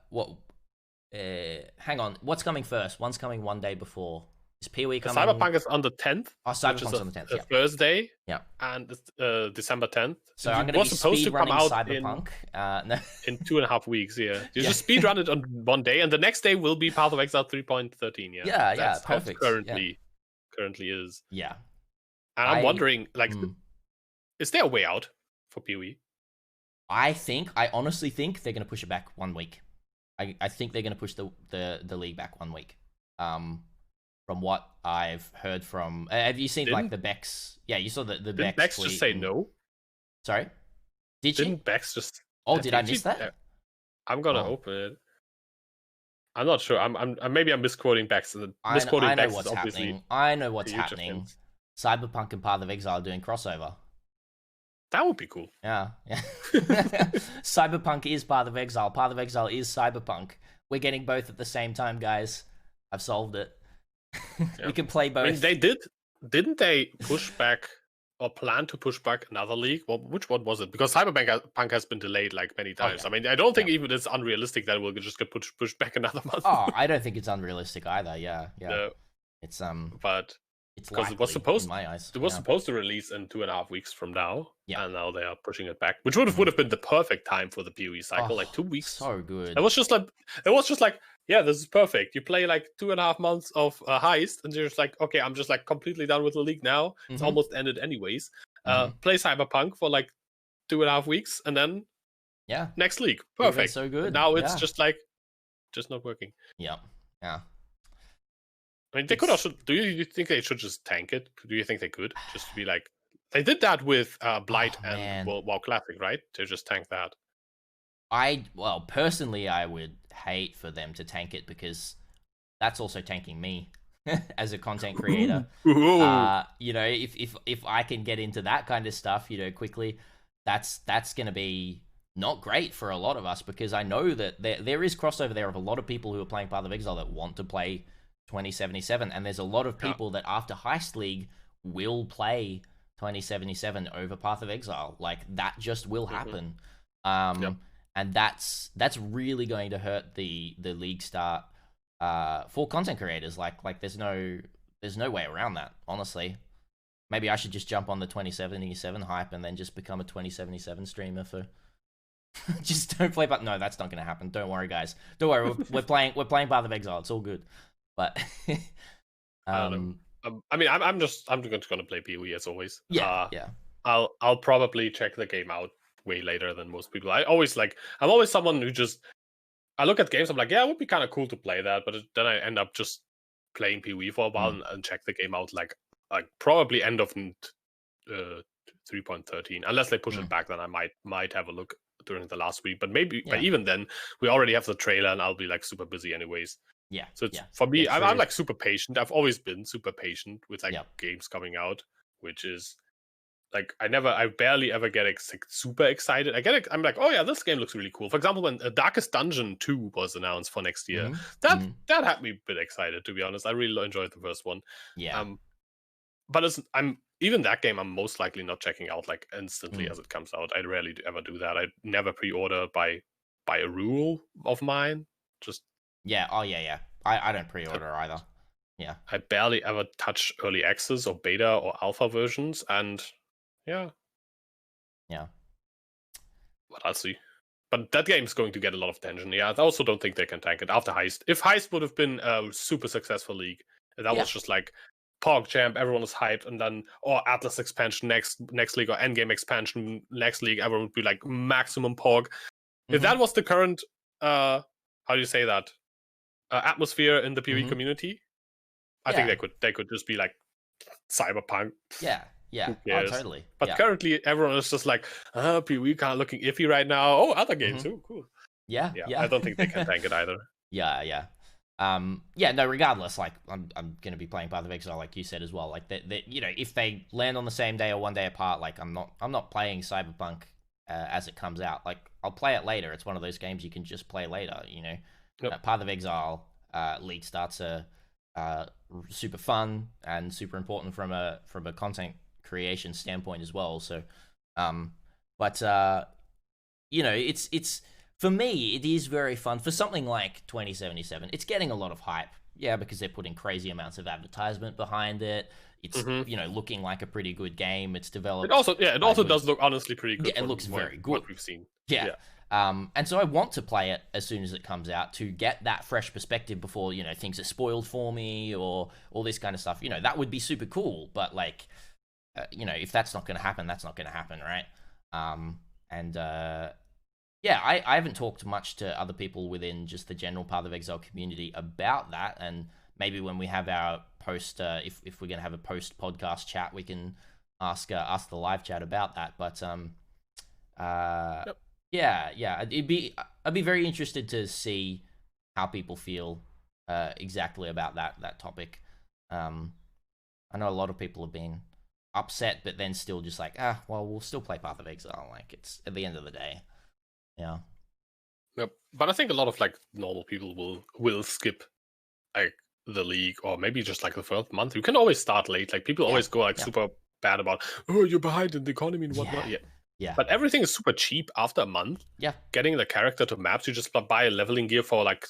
on, what's coming first? One's coming one day before. Is PoE coming? Cyberpunk is on the 10th. Oh, Cyberpunk's on the 10th. Thursday. Yeah. And December 10th. So I'm going to be speedrunning Cyberpunk in 2.5 weeks. Yeah. You just speedrun it on one day, and the next day will be Path of Exile 3.13. Yeah. That's perfect. Currently is. Yeah. And I'm wondering, like, is there a way out for PoE? I honestly think they're going to push it back 1 week. I think they're going to push the league back 1 week. From what I've heard from, have you seen like the Bex? Yeah, you saw the Bex. Didn't Bex just say no? Sorry, didn't Bex just? Oh, did I miss that? I'm gonna open it. I'm not sure. I'm maybe I'm misquoting Bex. I know what's happening. I know what's happening. Cyberpunk and Path of Exile are doing crossover. That would be cool. Yeah. Cyberpunk is Path of Exile. Path of Exile is Cyberpunk. We're getting both at the same time, guys. I've solved it. We can play both. I mean, didn't they push back or plan to push back another league? Well, which one was it? Because Cyberpunk has been delayed like many times. I mean, I don't think even it's unrealistic that we'll just get pushed back another month. Oh, I don't think it's unrealistic either. Yeah. No. It's but it's because it was supposed in my eyes. It was supposed to release in 2.5 weeks from now. Yeah. And now they are pushing it back, which would have been the perfect time for the PoE cycle, like 2 weeks. So good. It was just like, yeah, this is perfect. You play like 2.5 months of Heist, and you're just like, okay, I'm just like completely done with the league now. It's almost ended anyways. Play Cyberpunk for like 2.5 weeks, and then next league, perfect. So good. But now it's just not working. Yeah. I mean, they could also. Do you think they should just tank it? Do you think they could just be like? They did that with Blight and WoW Classic, right? To just tank that. Personally, I would hate for them to tank it, because that's also tanking me as a content creator. You know, if I can get into that kind of stuff, you know, quickly, that's going to be not great for a lot of us, because I know that there is crossover there of a lot of people who are playing Path of Exile that want to play 2077, and there's a lot of people that after Heist League will play 2077 over Path of Exile. Like, that just will happen. And that's really going to hurt the league start for content creators. Like there's no way around that, honestly. Maybe I should just jump on the 2077 hype and then just become a 2077 streamer for just don't play. But no, that's not going to happen. Don't worry, guys. Don't worry. We're playing Path of Exile. It's all good. But I mean, I'm just going to play PoE as always. Yeah. I'll probably check the game out way later than most people. I'm always someone who just, I look at games, I'm like, yeah, it would be kind of cool to play that, but then I end up just playing PoE for a while and check the game out like probably end of 3.13, unless they push it back. Then I might have a look during the last week, but but even then we already have the trailer and I'll be like super busy anyways. So it's, for me, I'm like super patient. I've always been super patient with like games coming out, which is like I barely ever get super excited. I'm like, oh yeah, this game looks really cool. For example, when Darkest Dungeon 2 was announced for next year, that had me a bit excited, to be honest. I really enjoyed the first one. But even that game, I'm most likely not checking out like instantly as it comes out. I rarely ever do that. I never pre-order by a rule of mine. Just I don't pre-order either. I barely ever touch early access or beta or alpha versions, and but I'll see. But that game's going to get a lot of attention. I also don't think they can tank it after Heist. If Heist would have been a super successful league, that was just like PogChamp, everyone was hyped, and then Atlas expansion next league, or endgame expansion next league, everyone would be like maximum Pog. If that was the current how do you say that atmosphere in the PoE community, I think they could just be like Cyberpunk. Totally. But currently everyone is just like, PoE kind of looking iffy right now. Other games, cool. I don't think they can tank it either. No, regardless, like I'm gonna be playing Path of Exile, like you said as well. Like that, if they land on the same day or one day apart, like I'm not playing Cyberpunk as it comes out. Like I'll play it later. It's one of those games you can just play later. Path of Exile league starts are super fun and super important from a content creation standpoint as well. So, it's for me, it is very fun. For something like 2077, it's getting a lot of hype. Because they're putting crazy amounts of advertisement behind it. It's looking like a pretty good game. It's developed. It also does look honestly pretty good. It looks very good. What we've seen. And so I want to play it as soon as it comes out to get that fresh perspective before things are spoiled for me or all this kind of stuff. That would be super cool. But like, if that's not going to happen, that's not going to happen, right? I haven't talked much to other people within just the general Path of Exile community about that, and maybe when we have our post, if we're going to have a post podcast chat, we can ask the live chat about that. But I'd be very interested to see how people feel exactly about that topic. I know a lot of people have been upset, but then still just like, we'll still play Path of Exile. Like, it's at the end of the day. Yep. But I think a lot of like normal people will skip like the league, or maybe just like the first month. You can always start late. Like people always go like super bad about, you're behind in the economy and whatnot. But everything is super cheap after a month. Getting the character to maps, you just buy a leveling gear for like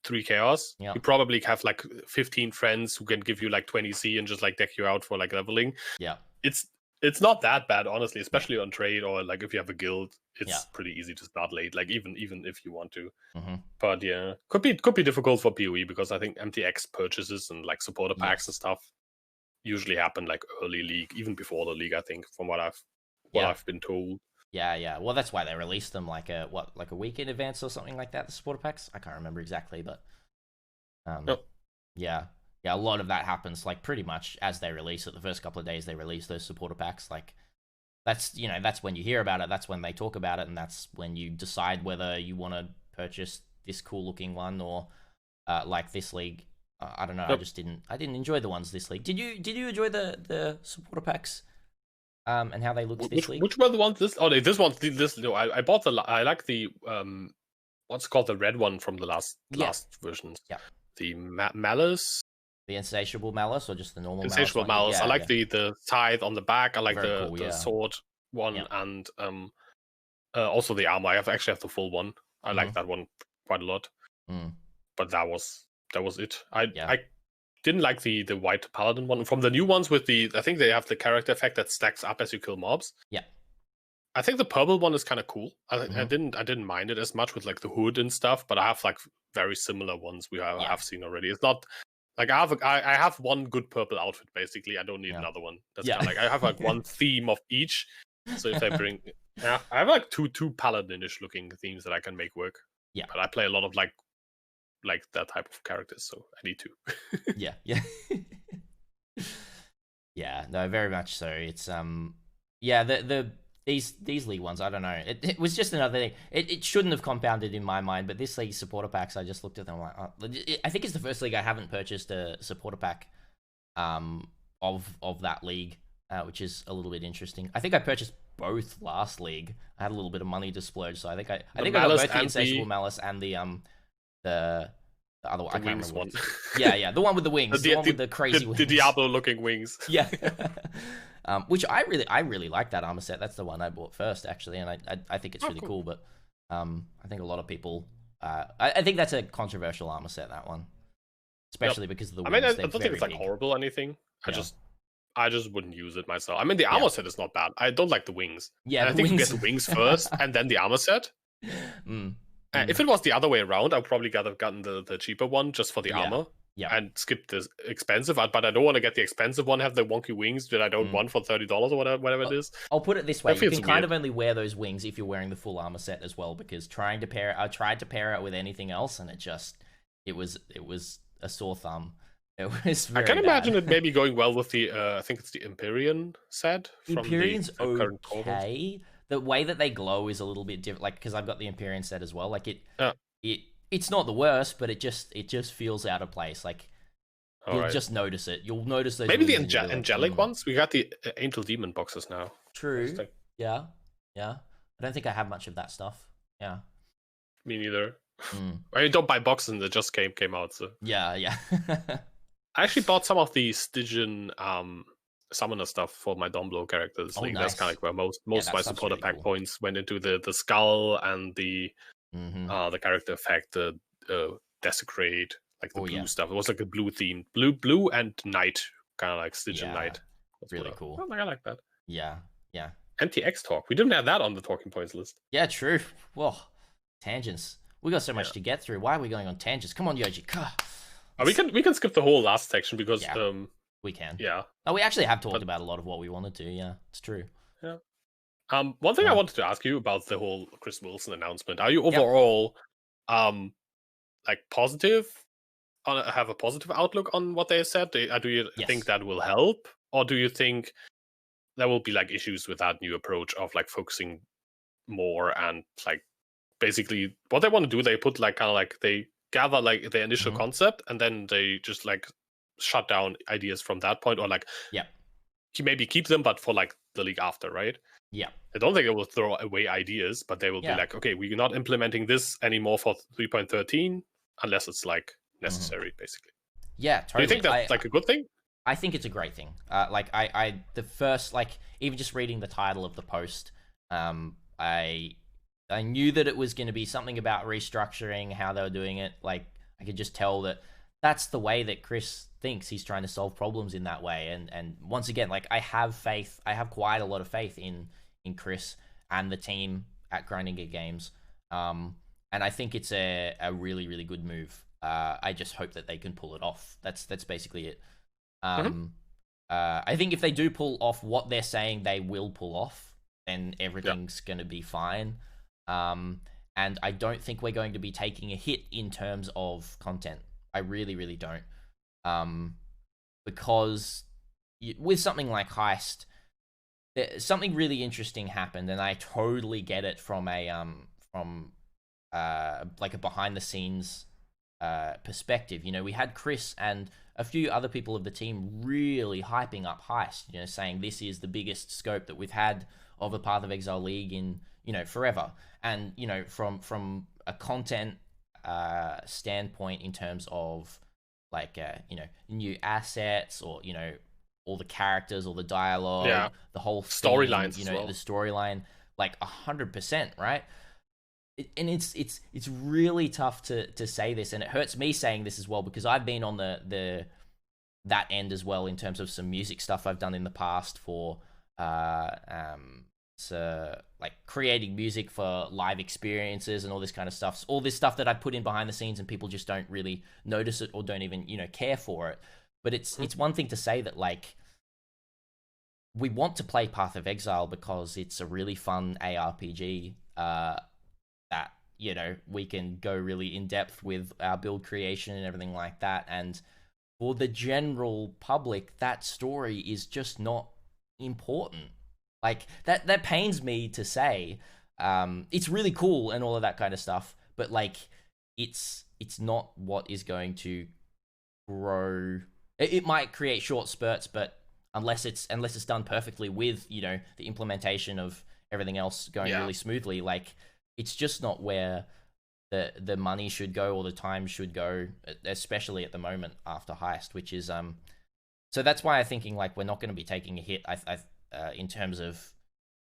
3 chaos. You probably have like 15 friends who can give you like 20 C and just like deck you out for like leveling. It's not that bad, honestly, especially on trade, or like if you have a guild, it's pretty easy to start late, like even if you want to. But could be difficult for PoE, because I think MTX purchases and like supporter packs and stuff usually happen like early league, even before the league, I think, from what I've been told. Well, that's why they released them like a week in advance or something like that, the supporter packs. I can't remember exactly, but a lot of that happens like pretty much as they release it. The first couple of days they release those supporter packs. Like that's when you hear about it. That's when they talk about it, and that's when you decide whether you want to purchase this cool looking one or like this league. I don't know. I didn't enjoy the ones this league. Did you enjoy the supporter packs? And how they looked this league? Which were the ones this? This one's this. No, I bought I like the what's called the red one from the last versions. Malice. The Insatiable Malice, or just the normal Insatiable Malice. I like the scythe on the back. I like the sword one, and also the armor. I actually have the full one. I like that one quite a lot. But that was it. I didn't like the white paladin one. From the new ones with I think they have the character effect that stacks up as you kill mobs. Yeah. I think the purple one is kind of cool. I didn't mind it as much with like the hood and stuff, but I have like very similar ones we have seen already. It's not like I have one good purple outfit basically. I don't need another one. That's kind of like I have like one theme of each. So if I bring, I have like two paladinish looking themes that I can make work. Yeah, but I play a lot of like that type of characters, so I need to. yeah. Yeah, no, very much so. It's these league ones, I don't know. It was just another thing. It shouldn't have compounded in my mind, but this league supporter packs, I just looked at them like, I think it's the first league I haven't purchased a supporter pack of that league, which is a little bit interesting. I think I purchased both last league. I had a little bit of money to splurge, so I think I got both the Insatiable Malice and the other one. I can't remember one. Yeah, the one with the wings, the one with the crazy wings. The Diablo-looking wings. Yeah. Which I really like that armor set. That's the one I bought first, actually, and I think it's really cool. But I think a lot of people, I think that's a controversial armor set, that one, especially because of the wings. I mean, I don't think it's like horrible or anything. I just wouldn't use it myself. I mean, the armor set is not bad. I don't like the wings. Yeah, and I think you get the wings first and then the armor set. If it was the other way around, I would probably have gotten the cheaper one just for the armor. Yeah. And skip the expensive, but I don't want to get the expensive one, have the wonky wings that I don't want for $30 or whatever it is. I'll put it this way: you can kind of only wear those wings if you're wearing the full armor set as well. Because I tried to pair it with anything else, and it was a sore thumb. It was. Very I can bad. imagine it maybe going well with the I think it's the Empyrean set. Empyrean's okay. The way that they glow is a little bit different. Like, because I've got the Empyrean set as well. Like it's not the worst, but it just feels out of place. Like you'll just notice it. You'll notice those. Maybe the angelic ones. We got the angel demon boxes now. True. Yeah. I don't think I have much of that stuff. Yeah. Me neither. I mean, don't buy boxes that just came out. So yeah. I actually bought some of the Stygian summoner stuff for my Domblow characters. Nice. That's kind of like where most of my supporter pack points went into the skull and the character effect, the desecrate, like the blue stuff. It was like a blue theme, blue and night, kind of like Stygian night. That's really cool. Oh, I like that. Yeah. NTX talk. We didn't have that on the talking points list. Yeah, true. Whoa, tangents. We got so much to get through. Why are we going on tangents? Come on, Yoji. We can skip the whole last section because we can. Yeah. Oh, we actually have talked about a lot of what we wanted to. Yeah, it's true. Yeah. One thing I wanted to ask you about the whole Chris Wilson announcement. Are you overall like positive? Have a positive outlook on what they said? Do you think that will help, or do you think there will be like issues with that new approach of like focusing more and like basically what they want to do? They put like kind of like they gather like the initial concept and then they just like shut down ideas from that point, or like maybe keep them but for like the league after, right? I don't think they will throw away ideas, but they will be like, okay, we're not implementing this anymore for 3.13 unless it's like necessary, basically. Yeah, totally. Do you think that's like a good thing? I think it's a great thing. Like the first, like even just reading the title of the post, I knew that it was going to be something about restructuring, how they were doing it. Like I could just tell that that's the way that Chris thinks. He's trying to solve problems in that way. And once again, like I have quite a lot of faith in Chris and the team at Grinding Geek Games. And I think it's a really, really good move. I just hope that they can pull it off. That's basically it. I think if they do pull off what they're saying they will pull off, then everything's going to be fine. And I don't think we're going to be taking a hit in terms of content. I really, really don't. Because with something like Heist, something really interesting happened, and I totally get it from like a behind the scenes perspective. You know, we had Chris and a few other people of the team really hyping up Heist, you know, saying this is the biggest scope that we've had of a Path of Exile league in, you know, forever. And, you know, from a content standpoint in terms of like new assets, or all the characters, or the dialogue, the whole storylines, the storyline, like 100%, right? And it's really tough to say this, and it hurts me saying this as well, because I've been on that end as well in terms of some music stuff I've done in the past for so like creating music for live experiences and all this kind of stuff. All this stuff that I put in behind the scenes and people just don't really notice it, or don't even, care for it. But it's one thing to say that, like, we want to play Path of Exile because it's a really fun ARPG that, we can go really in depth with our build creation and everything like that. And for the general public, that story is just not important. Like, that pains me to say. It's really cool and all of that kind of stuff, but like, it's not what is going to grow. It might create short spurts, but unless it's done perfectly with, the implementation of everything else going really smoothly, like, it's just not where the money should go, or the time should go, especially at the moment after Heist, which is so that's why I'm thinking, like, we're not going to be taking a hit. In terms of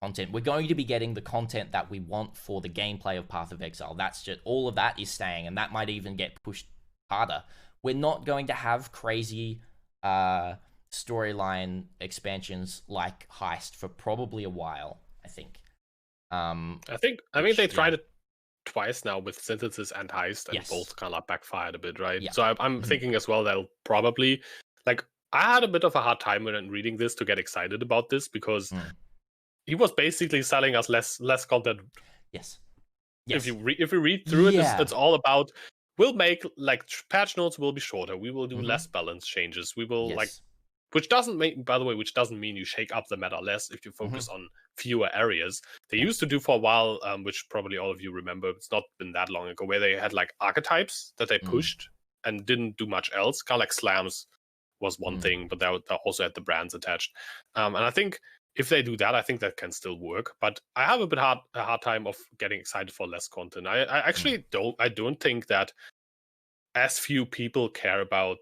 content, we're going to be getting the content that we want for the gameplay of Path of Exile. That's just, all of that is staying, and that might even get pushed harder. We're not going to have crazy storyline expansions like Heist for probably a while, I think. I think they tried it twice now with Synthesis and Heist, and both kind of backfired a bit, right? Yeah. So I'm thinking as well that'll probably, like, I had a bit of a hard time when reading this to get excited about this, because he was basically selling us less content. Yes. If you read through it, it's all about, we'll make, like, patch notes will be shorter. We will do less balance changes. We will which doesn't mean you shake up the meta less if you focus on fewer areas. They used to do for a while, which probably all of you remember. It's not been that long ago, where they had like archetypes that they pushed and didn't do much else. Kind of like slams was one thing, but they also had the brands attached. And I think if they do that, I think that can still work. But I have a hard time of getting excited for less content. I actually don't think that as few people care about,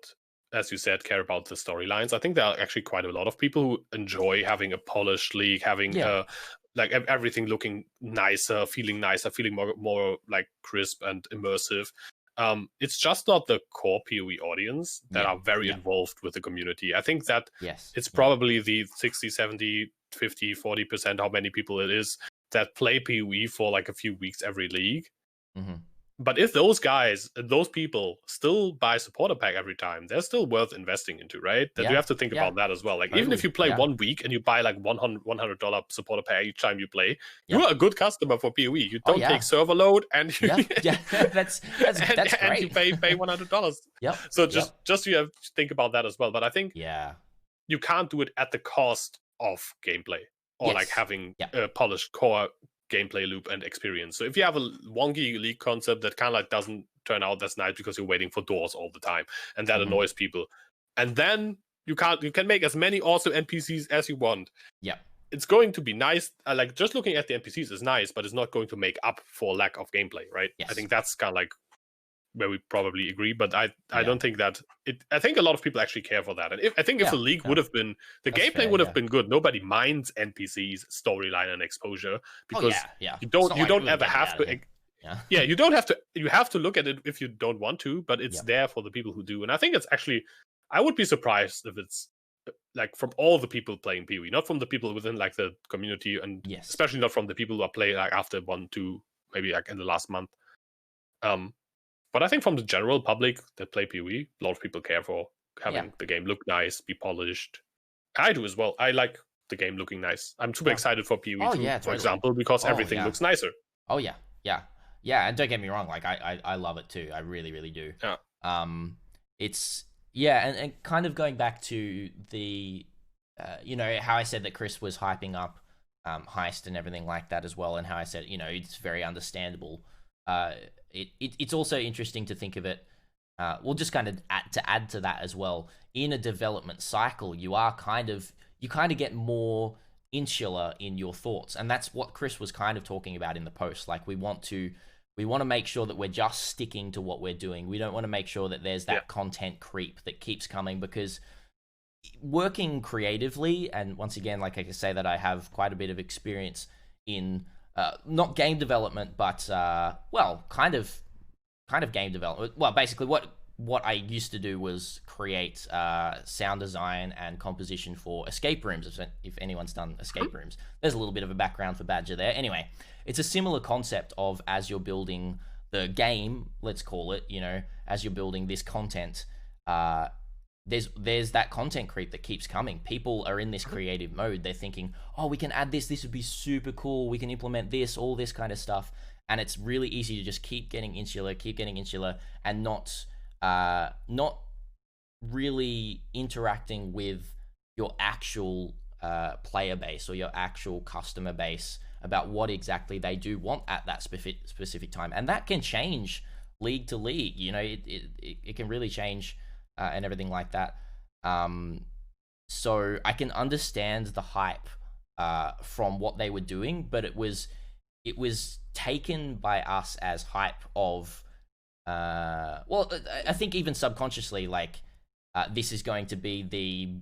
as you said, care about the storylines. I think there are actually quite a lot of people who enjoy having a polished league, having like everything looking nicer, feeling more like crisp and immersive. It's just not the core PoE audience that are very involved with the community. I think that it's probably the 60, 70, 50, 40%, how many people it is that play PoE for like a few weeks every league. But if those guys, those people still buy supporter pack every time, they're still worth investing into, right? That you have to think about that as well. Like, even if you play 1 week and you buy like $100 supporter pack each time you play, you're a good customer for PoE. You don't take server load, and you, that's great. And you pay $100. So just you have to think about that as well. But I think you can't do it at the cost of gameplay, or like having a polished core gameplay loop and experience. So if you have a wonky league concept that kind of like doesn't turn out that's nice because you're waiting for doors all the time, and that annoys people, and then you can make as many awesome NPCs as you want. It's going to be nice. Like, just looking at the NPCs is nice, but it's not going to make up for lack of gameplay, right? I think that's kind of like where we probably agree, but I don't think that I think a lot of people actually care for that. And if the league would have been, the gameplay would have been good. Nobody minds NPCs, storyline, and exposure, because you don't ever have to. You don't have to. You have to look at it if you don't want to, but it's there for the people who do. And I think it's actually, I would be surprised if it's like from all the people playing PoE, not from the people within like the community, and especially not from the people who are playing like after 1, 2, maybe like in the last month. But I think from the general public that play PoE, a lot of people care for having the game look nice, be polished. I do as well. I like the game looking nice. I'm super excited for PoE 2, for example, because everything looks nicer. And don't get me wrong, like I love it too. I really, really do. It's and kind of going back to the how I said that Chris was hyping up Heist and everything like that as well, and how I said it's very understandable. It's also interesting to think of it. We'll just kind of add to that as well. In a development cycle, you kind of get more insular in your thoughts, and that's what Chris was kind of talking about in the post. Like, we want to We want to make sure that we're just sticking to what we're doing. We don't want to make sure that there's that content creep that keeps coming, because working creatively, and once again, like I can say that I have quite a bit of experience in not game development, but well, kind of game development. Well, basically what I used to do was create sound design and composition for escape rooms, if anyone's done escape rooms. There's a little bit of a background for Badger there. Anyway, it's a similar concept of, as you're building the game, let's call it, you know, as you're building this content, there's that content creep that keeps coming. People are in this creative mode. They're thinking, oh, we can add this would be super cool. We can implement this, all this kind of stuff. And it's really easy to just keep getting insular, and not really interacting with your actual player base or your actual customer base about what exactly they do want at that specific time. And that can change league to league. You know, it can really change and everything like that. So I can understand the hype from what they were doing, but it was taken by us as hype of well, I think even subconsciously, like, this is going to be the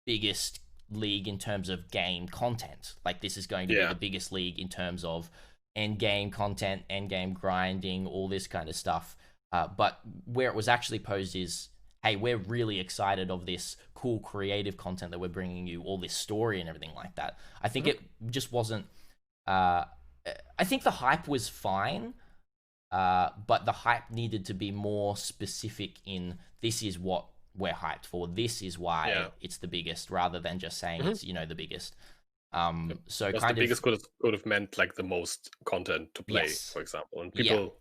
biggest league in terms of game content. Like, this is going to be the biggest league in terms of endgame content, endgame grinding, all this kind of stuff. But where it was actually posed is, hey, we're really excited of this cool creative content that we're bringing you, all this story and everything like that. I think it just wasn't... I think the hype was fine, but the hype needed to be more specific in, this is what we're hyped for, this is why it's the biggest, rather than just saying it's, you know, the biggest. So kind of... the biggest could have meant, like, the most content to play, for example. And people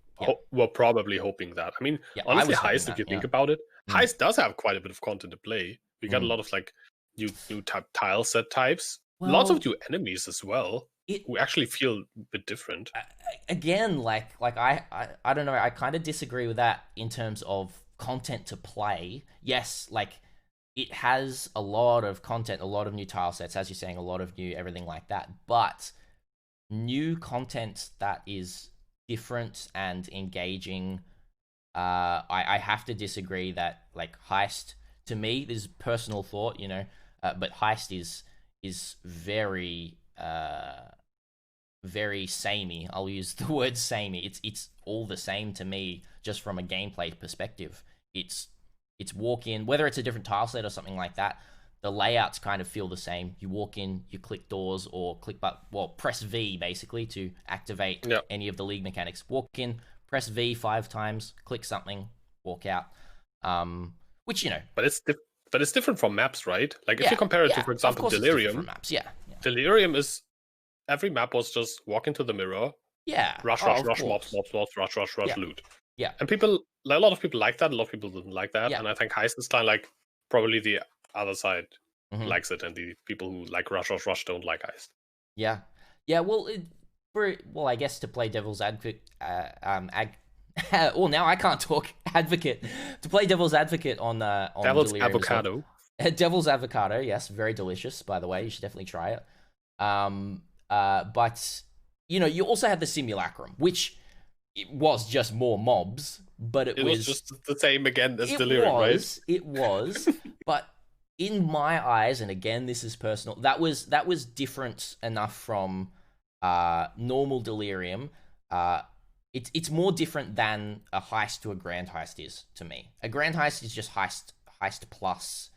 were probably hoping that. I mean, honestly, Heist, if you think about it, Heist does have quite a bit of content to play. You got a lot of, like, new tile set types. Well, lots of new enemies as well. We actually feel a bit different. Again, like I don't know. I kind of disagree with that in terms of content to play. Yes, like, it has a lot of content, a lot of new tile sets, as you're saying, a lot of new everything like that. But new content that is different and engaging, I have to disagree that, like, Heist, to me, this is personal thought, you know, but Heist is very very samey. I'll use the word samey. It's all the same to me, just from a gameplay perspective. It's walk in, whether it's a different tile set or something like that, the layouts kind of feel the same. You walk in, you click doors, or press V basically to activate any of the league mechanics. Walk in, press V 5 times, click something, walk out. Which, you know, but it's different from maps, right? Like, if you compare it to, for example, Delirium. Maps. Delirium is, every map was just walk into the mirror. Rush, mobs, rush, loot. And a lot of people like that. A lot of people didn't like that. And I think Heist is kind of like, probably the other side likes it, and the people who like rush don't like Heist. Well, I guess, to play devil's advocate, well, now I can't talk. Advocate. To play devil's advocate on Devil's Delirium avocado. Devil's avocado, yes, very delicious, by the way. You should definitely try it. But, you know, you also had the Simulacrum, which it was just more mobs, but it was just the same again as Delirium, right? It was, but in my eyes, and again, this is personal, that was different enough from normal Delirium. It's more different than a Heist to a Grand Heist is, to me. A Grand Heist is just Heist plus.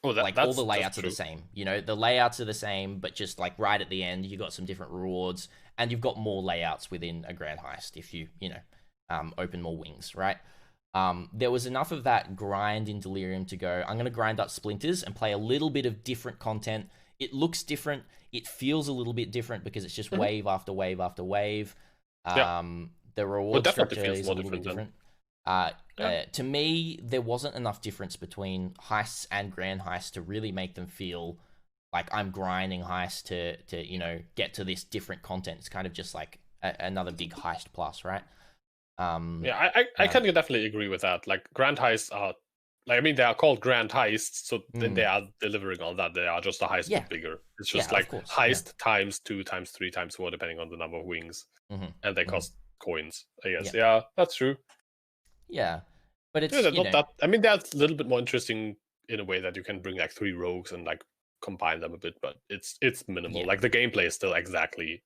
All the layouts are the same. You know, the layouts are the same, but just, like, right at the end, you got some different rewards, and you've got more layouts within a Grand Heist if you open more wings, right? There was enough of that grind in Delirium to go, I'm going to grind up Splinters and play a little bit of different content. It looks different. It feels a little bit different because it's just wave after wave after wave. The reward structure is a little bit different. To me, there wasn't enough difference between Heists and Grand Heists to really make them feel like I'm grinding Heist to you know, get to this different content. It's kind of just like another big Heist plus, right? I can definitely agree with that. Like, Grand Heists are, like, I mean, they are called Grand Heists, so they are delivering on that. They are just a heist but bigger. It's just like Heist times 2 times 3 times 4, depending on the number of wings, and they cost coins, I guess. Yeah, that's true. Yeah, but it's not that. I mean, that's a little bit more interesting in a way that you can bring like 3 rogues and like combine them a bit, but it's minimal. Like the gameplay is still exactly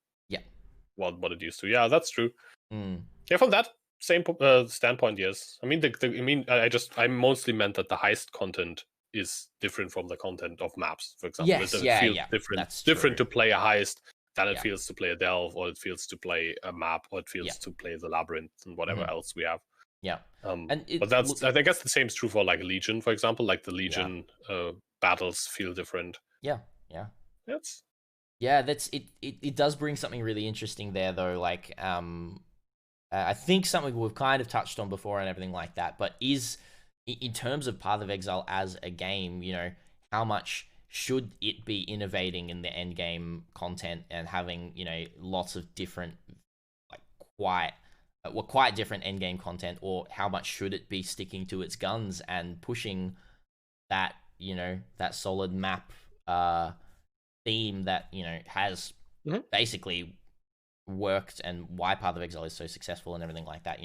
what it used to. Yeah, that's true. Yeah, from that same standpoint, yes. I mean, I mostly meant that the heist content is different from the content of maps, for example. Yes, it feels different. That's different true. to play a heist than it feels to play a delve, or it feels to play a map, or it feels to play the labyrinth and whatever else we have. Yeah. But I guess the same is true for like Legion, for example. Like the Legion battles feel different. Yeah. That's it does bring something really interesting there though. Like I think something we've kind of touched on before and everything like that, but is in terms of Path of Exile as a game, how much should it be innovating in the end game content and having, lots of different, like quite different end game content, or how much should it be sticking to its guns and pushing that, that solid map theme that, has basically worked, and why Path of Exile is so successful and everything like that.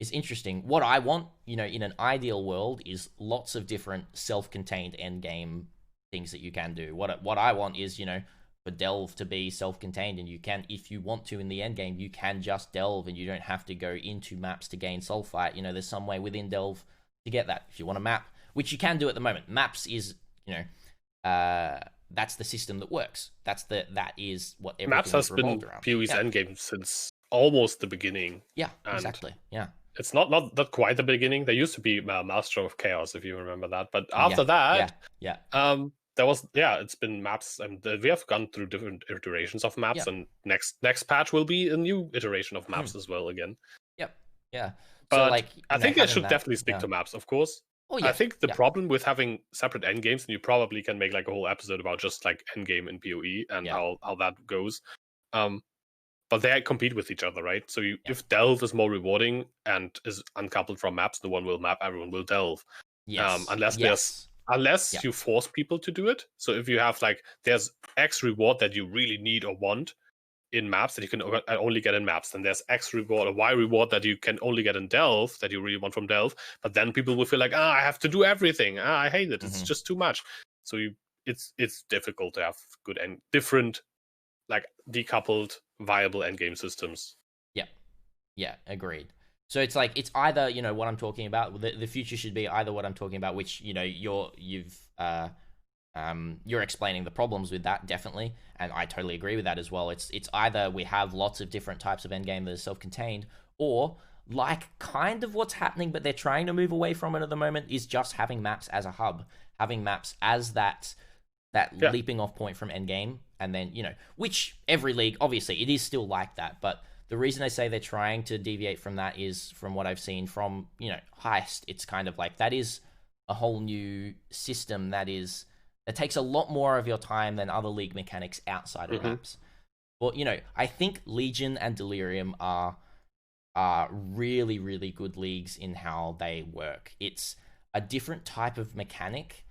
It's interesting. What I want, in an ideal world, is lots of different self-contained end game things that you can do. What I want is, for delve to be self-contained, and you can, if you want to in the end game, you can just delve and you don't have to go into maps to gain sulfite. There's some way within delve to get that. If you want a map, which you can do at the moment, maps is, that's the system that works. That is what everything maps has been around. PoE's endgame since almost the beginning. Yeah, exactly. Yeah. It's not quite the beginning. There used to be Maelstrom of Chaos, if you remember that. But after that, there was it's been maps, and we have gone through different iterations of maps, and next patch will be a new iteration of maps as well again. Yep. Yeah. But so, I think they should definitely stick to maps, of course. Oh, yeah. I think the problem with having separate endgames, and you probably can make like a whole episode about just like endgame and PoE and how that goes. But they compete with each other, right? So if delve is more rewarding and is uncoupled from maps, the one will map, everyone will delve. Yes. Unless you force people to do it. So if you have like, there's X reward that you really need or want in maps that you can only get in maps, then there's X reward or Y reward that you can only get in delve that you really want from delve. But then people will feel like, I have to do everything. I hate it. It's just too much. So it's difficult to have good and different, like decoupled, viable endgame systems. Yeah, agreed. So it's like, it's either, what I'm talking about, the future should be either what I'm talking about, which, you're explaining the problems with that, definitely, and I totally agree with that as well. It's either we have lots of different types of endgame that are self-contained, or like kind of what's happening, but they're trying to move away from it at the moment, is just having maps as a hub, having maps as that leaping off point from endgame, and then, which every league, obviously, it is still like that, but the reason I say they're trying to deviate from that is, from what I've seen from, Heist, it's kind of like, that is a whole new system that takes a lot more of your time than other league mechanics outside of maps. Well, I think Legion and Delirium are really, really good leagues in how they work. It's a different type of mechanic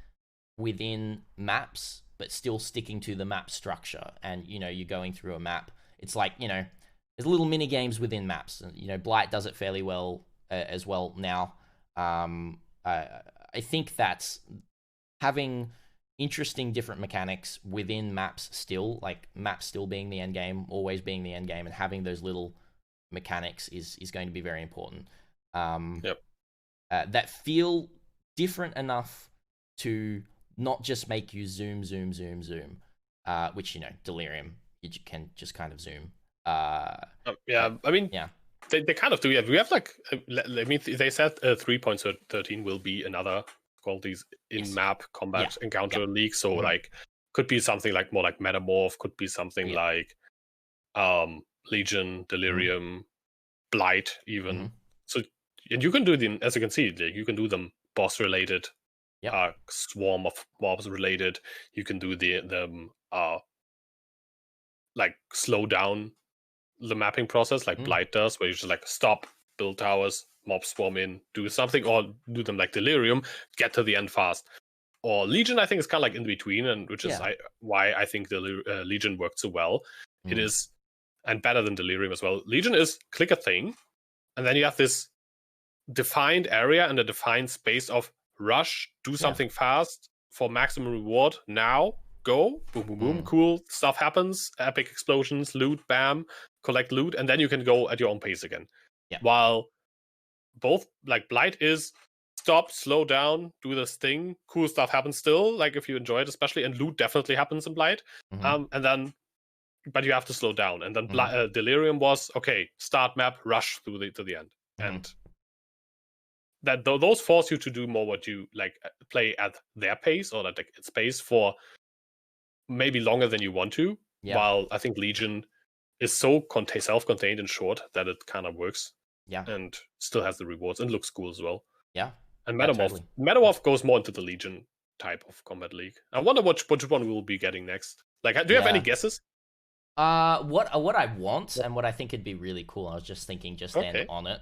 within maps, but still sticking to the map structure. And, you're going through a map. It's like, there's little mini games within maps. Blight does it fairly well as well now. I think that's having interesting different mechanics within maps still, like maps still being the end game, always being the end game, and having those little mechanics is going to be very important. That feel different enough to not just make you zoom, which, Delirium, you can just kind of zoom. They kind of do. Yeah, we have like, they said 3.13 will be another called these in-map combat encounter league. So like, could be something like more like Metamorph, could be something like Legion, Delirium, Blight, even. So, and you can do them, as you can see, you can do them boss related, swarm of mobs related. You can do them like slow down the mapping process, like Blight does, where you just like stop, build towers, mob swarm in, do something, or do them like Delirium, get to the end fast. Or Legion, I think, is kind of like in between, and which is why I think the Legion worked so well. It is and better than Delirium as well. Legion is click a thing, and then you have this defined area and a defined space of rush, do something fast for maximum reward now, go, boom, boom, boom, cool, stuff happens, epic explosions, loot, bam, collect loot, and then you can go at your own pace again. While both, like, Blight is stop, slow down, do this thing, cool stuff happens still, like if you enjoy it especially, and loot definitely happens in Blight, and then, but you have to slow down, and then Delirium was, okay, start map, rush to the end, and that those force you to do more what you like, play at their pace or at its pace for maybe longer than you want to. While I think Legion is so self-contained and short that it kind of works. And still has the rewards and looks cool as well. And Metamorph goes more into the Legion type of combat league. I wonder which one we'll be getting next. Like, do you have any guesses? What I want and what I think would be really cool, I was just thinking then on it,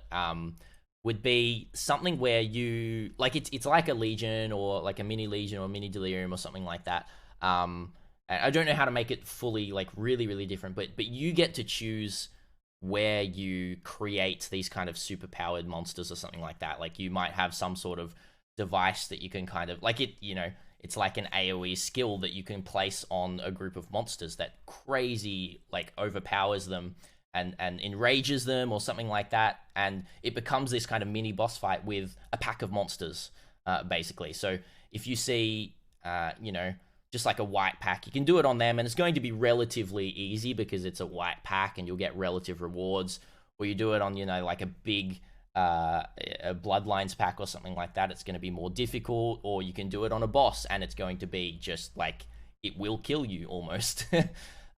would be something where you, like, it's like a Legion or like a mini Legion or a mini Delirium or something like that. I don't know how to make it fully, like, really, really different, but you get to choose where you create these kind of super powered monsters or something like that. Like, you might have some sort of device that you can kind of, like, it's like an AoE skill that you can place on a group of monsters that crazy, like, overpowers them and enrages them or something like that, and it becomes this kind of mini boss fight with a pack of monsters, basically. So if you see, just like a white pack, you can do it on them, and it's going to be relatively easy because it's a white pack and you'll get relative rewards. Or you do it on, like a big a Bloodlines pack or something like that, it's going to be more difficult. Or you can do it on a boss and it's going to be just like, it will kill you almost.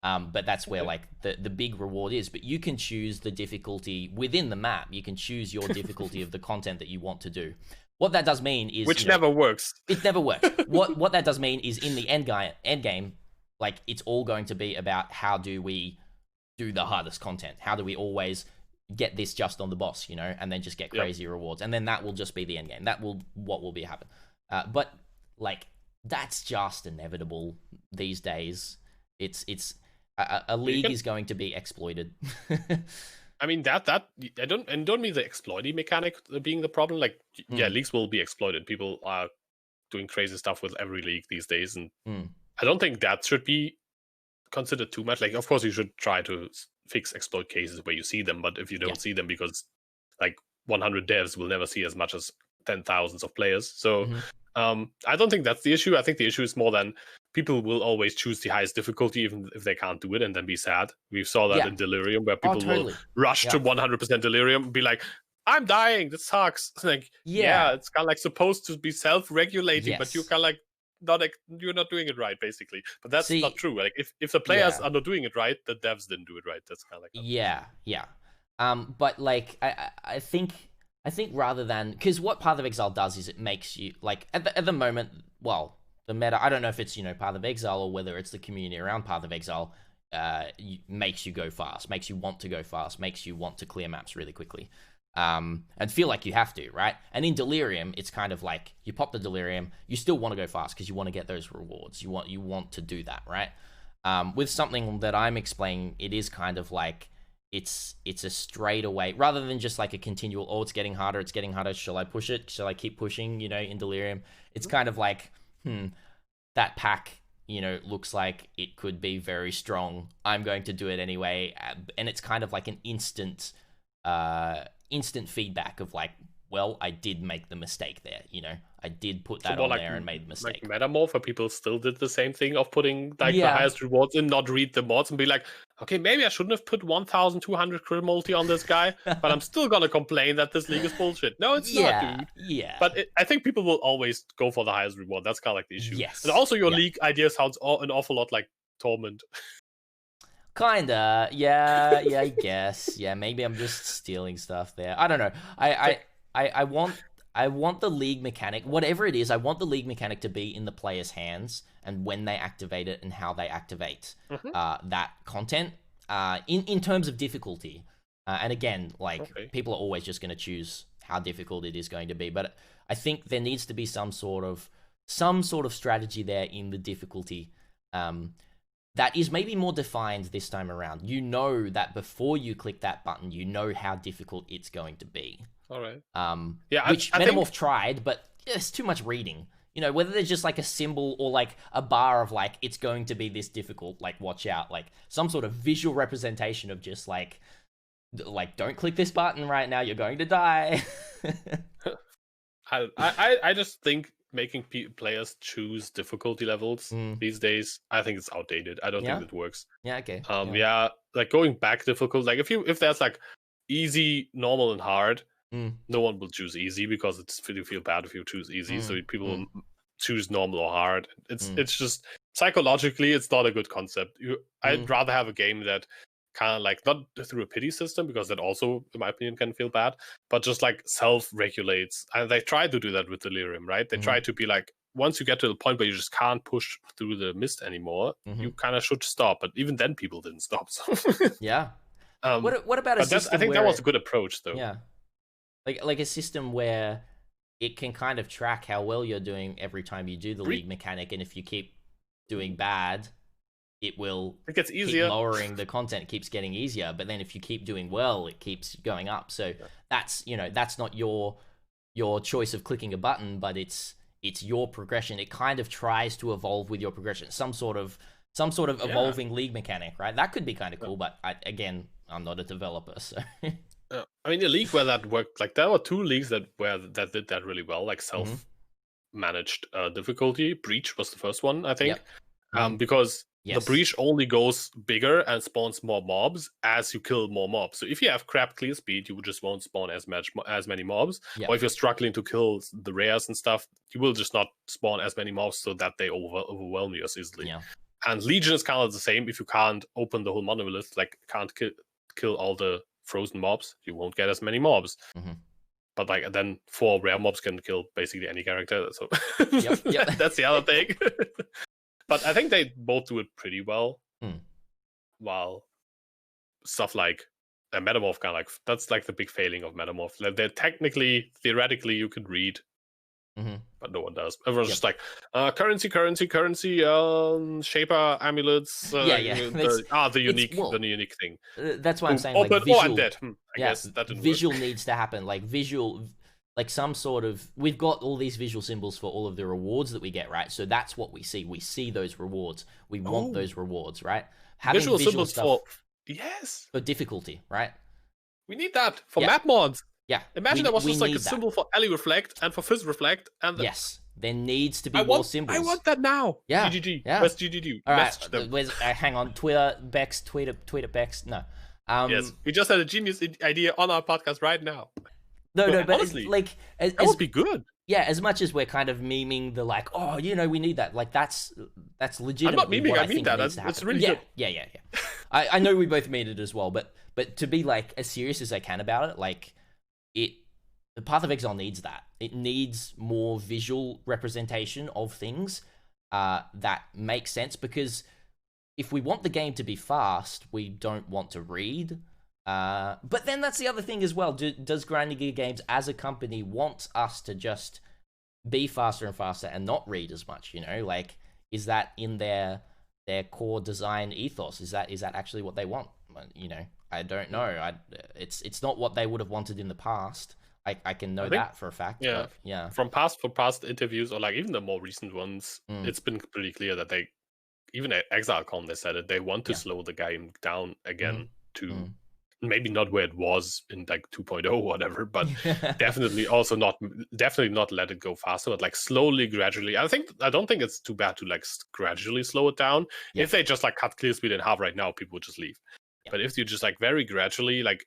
But that's where, like, the big reward is. But you can choose the difficulty within the map. You can choose your difficulty of the content that you want to do. What that does mean is, which never works. It never works. What that does mean is, in the end game, like, it's all going to be about how do we do the hardest content? How do we always get this just on the boss, and then just get crazy rewards, and then that will just be the end game. What will be happen. But, like, that's just inevitable these days. It's a league is going to be exploited. I mean, that I don't mean the exploiting mechanic being the problem. Like, leagues will be exploited. People are doing crazy stuff with every league these days, and I don't think that should be considered too much. Like, of course, you should try to fix exploit cases where you see them, but if you don't see them, because like 100 devs will never see as much as 10,000s of players. So I don't think that's the issue. I think the issue is more than people will always choose the highest difficulty even if they can't do it and then be sad. We saw that in Delirium, where people will rush to 100% Delirium and be like, I'm dying, this sucks. Like, it's kind of like supposed to be self-regulating, but you're kind of like, you're not doing it right, basically. But that's not true. Like, if the players are not doing it right, the devs didn't do it right. That's kind of like but, like, I think rather than, because what Path of Exile does is it makes you, like, at the moment, well, the meta, I don't know if it's, Path of Exile or whether it's the community around Path of Exile, makes you go fast, makes you want to go fast, makes you want to clear maps really quickly, and feel like you have to, right? And in Delirium, it's kind of like, you pop the Delirium, you still want to go fast because you want to get those rewards, you want to do that, right? With something that I'm explaining, it is kind of like, it's a straight away, rather than just like a continual, it's getting harder, shall I push it, shall I keep pushing, in Delirium? It's kind of like, that pack, looks like it could be very strong, I'm going to do it anyway. And it's kind of like an instant feedback of like, well, I did make the mistake there, I did put that on there and made the mistake. Like Metamorph, where people still did the same thing of putting like the highest rewards and not read the mods and be like, okay, maybe I shouldn't have put 1,200 crit multi on this guy, but I'm still gonna complain that this league is bullshit. No, it's not, dude. Yeah. But I think people will always go for the highest reward. That's kind of like the issue. Yes. And also your league idea sounds an awful lot like Torment. Kinda, yeah, I guess. Yeah, maybe I'm just stealing stuff there. I don't know. I want the league mechanic, whatever it is, I want the league mechanic to be in the player's hands and when they activate it and how they activate that content in terms of difficulty. And again, like, people are always just going to choose how difficult it is going to be. But I think there needs to be some sort of strategy there in the difficulty. that is maybe more defined this time around. You know that before you click that button, you know how difficult it's going to be. All right. Which Metamorph tried, but it's too much reading. You know, whether there's just like a symbol or like a bar of like, it's going to be this difficult, like watch out, like some sort of visual representation of just like don't click this button right now, you're going to die. I just think making players choose difficulty levels these days, I think it's outdated. I don't think it works. Yeah, okay. Like going back difficult, like if there's like easy, normal, and hard, no one will choose easy because you feel bad if you choose easy. So people will choose normal or hard. It's just psychologically, it's not a good concept. I'd rather have a game that kind of like, not through a pity system, because that also, in my opinion, can feel bad, but just like self-regulates. And they try to do that with Delirium, right? They try to be like, once you get to the point where you just can't push through the mist anymore, you kind of should stop. But even then, people didn't stop. So yeah. What about a system? I think that was a good approach, though. Yeah, like a system where it can kind of track how well you're doing every time you do the league mechanic, and if you keep doing bad, it gets easier. Keep lowering the content, keeps getting easier. But then if you keep doing well, it keeps going up. So that's not your choice of clicking a button, but it's your progression. It kind of tries to evolve with your progression. Some sort of evolving league mechanic, right? That could be kind of cool. But I'm not a developer, so. I mean, a league where that worked, like there were 2 leagues that did that really well, like self-managed difficulty. Breach was the first one, I think, because the breach only goes bigger and spawns more mobs as you kill more mobs. So if you have crap clear speed, you just won't spawn as many mobs. Or if you're struggling to kill the rares and stuff, you will just not spawn as many mobs so that they overwhelm you as easily. Yeah. And Legion is kind of the same. If you can't open the whole monolith, like can't kill all the frozen mobs, you won't get as many mobs. But like then 4 rare mobs can kill basically any character. So that's the other thing. But I think they both do it pretty well. While stuff like Metamorph kind of like, that's like the big failing of Metamorph. Like they're theoretically, you could read, but no one does. Everyone's just like, currency, shaper, amulets. The unique thing. That's why I'm saying, like, visual, I'm dead. I guess that didn't visual work. needs to happen. Like visual, like some sort of, we've got all these visual symbols for all of the rewards that we get, right? So that's what we see. We see those rewards. We want those rewards, right? Having visual symbols stuff for difficulty, right? We need that for map mods. Yeah. Imagine there was just like a symbol for Alley Reflect and for Fizz Reflect. And yes, there needs to be more symbols. I want that now. Yeah. GGG. Yeah. Where's GGG? All right. Hang on. Twitter Bex. Tweet at Bex. No. Yes. We just had a genius idea on our podcast right now. No, but honestly, like that would be good. Yeah, as much as we're kind of memeing the like, we need that. Like that's legitimate. I'm not memeing. I mean that. It's really good. Yeah. I know we both mean it as well, but to be like as serious as I can about it, like the Path of Exile needs that. It needs more visual representation of things that make sense, because if we want the game to be fast, we don't want to read. But then that's the other thing as well. Does Grinding Gear Games as a company want us to just be faster and faster and not read as much? You know, like, is that in their core design ethos? Is that actually what they want? You know, I don't know. It's not what they would have wanted in the past. I can know that for a fact. Yeah, but yeah. From past interviews, or like even the more recent ones, it's been pretty clear that they, even at ExileCon, they said it. They want to slow the game down again to maybe not where it was in like 2.0 or whatever, but definitely not let it go faster, but like slowly, gradually. I don't think it's too bad to like gradually slow it down. If they just like cut clear speed in half right now, people would just leave. But if you just like very gradually, like,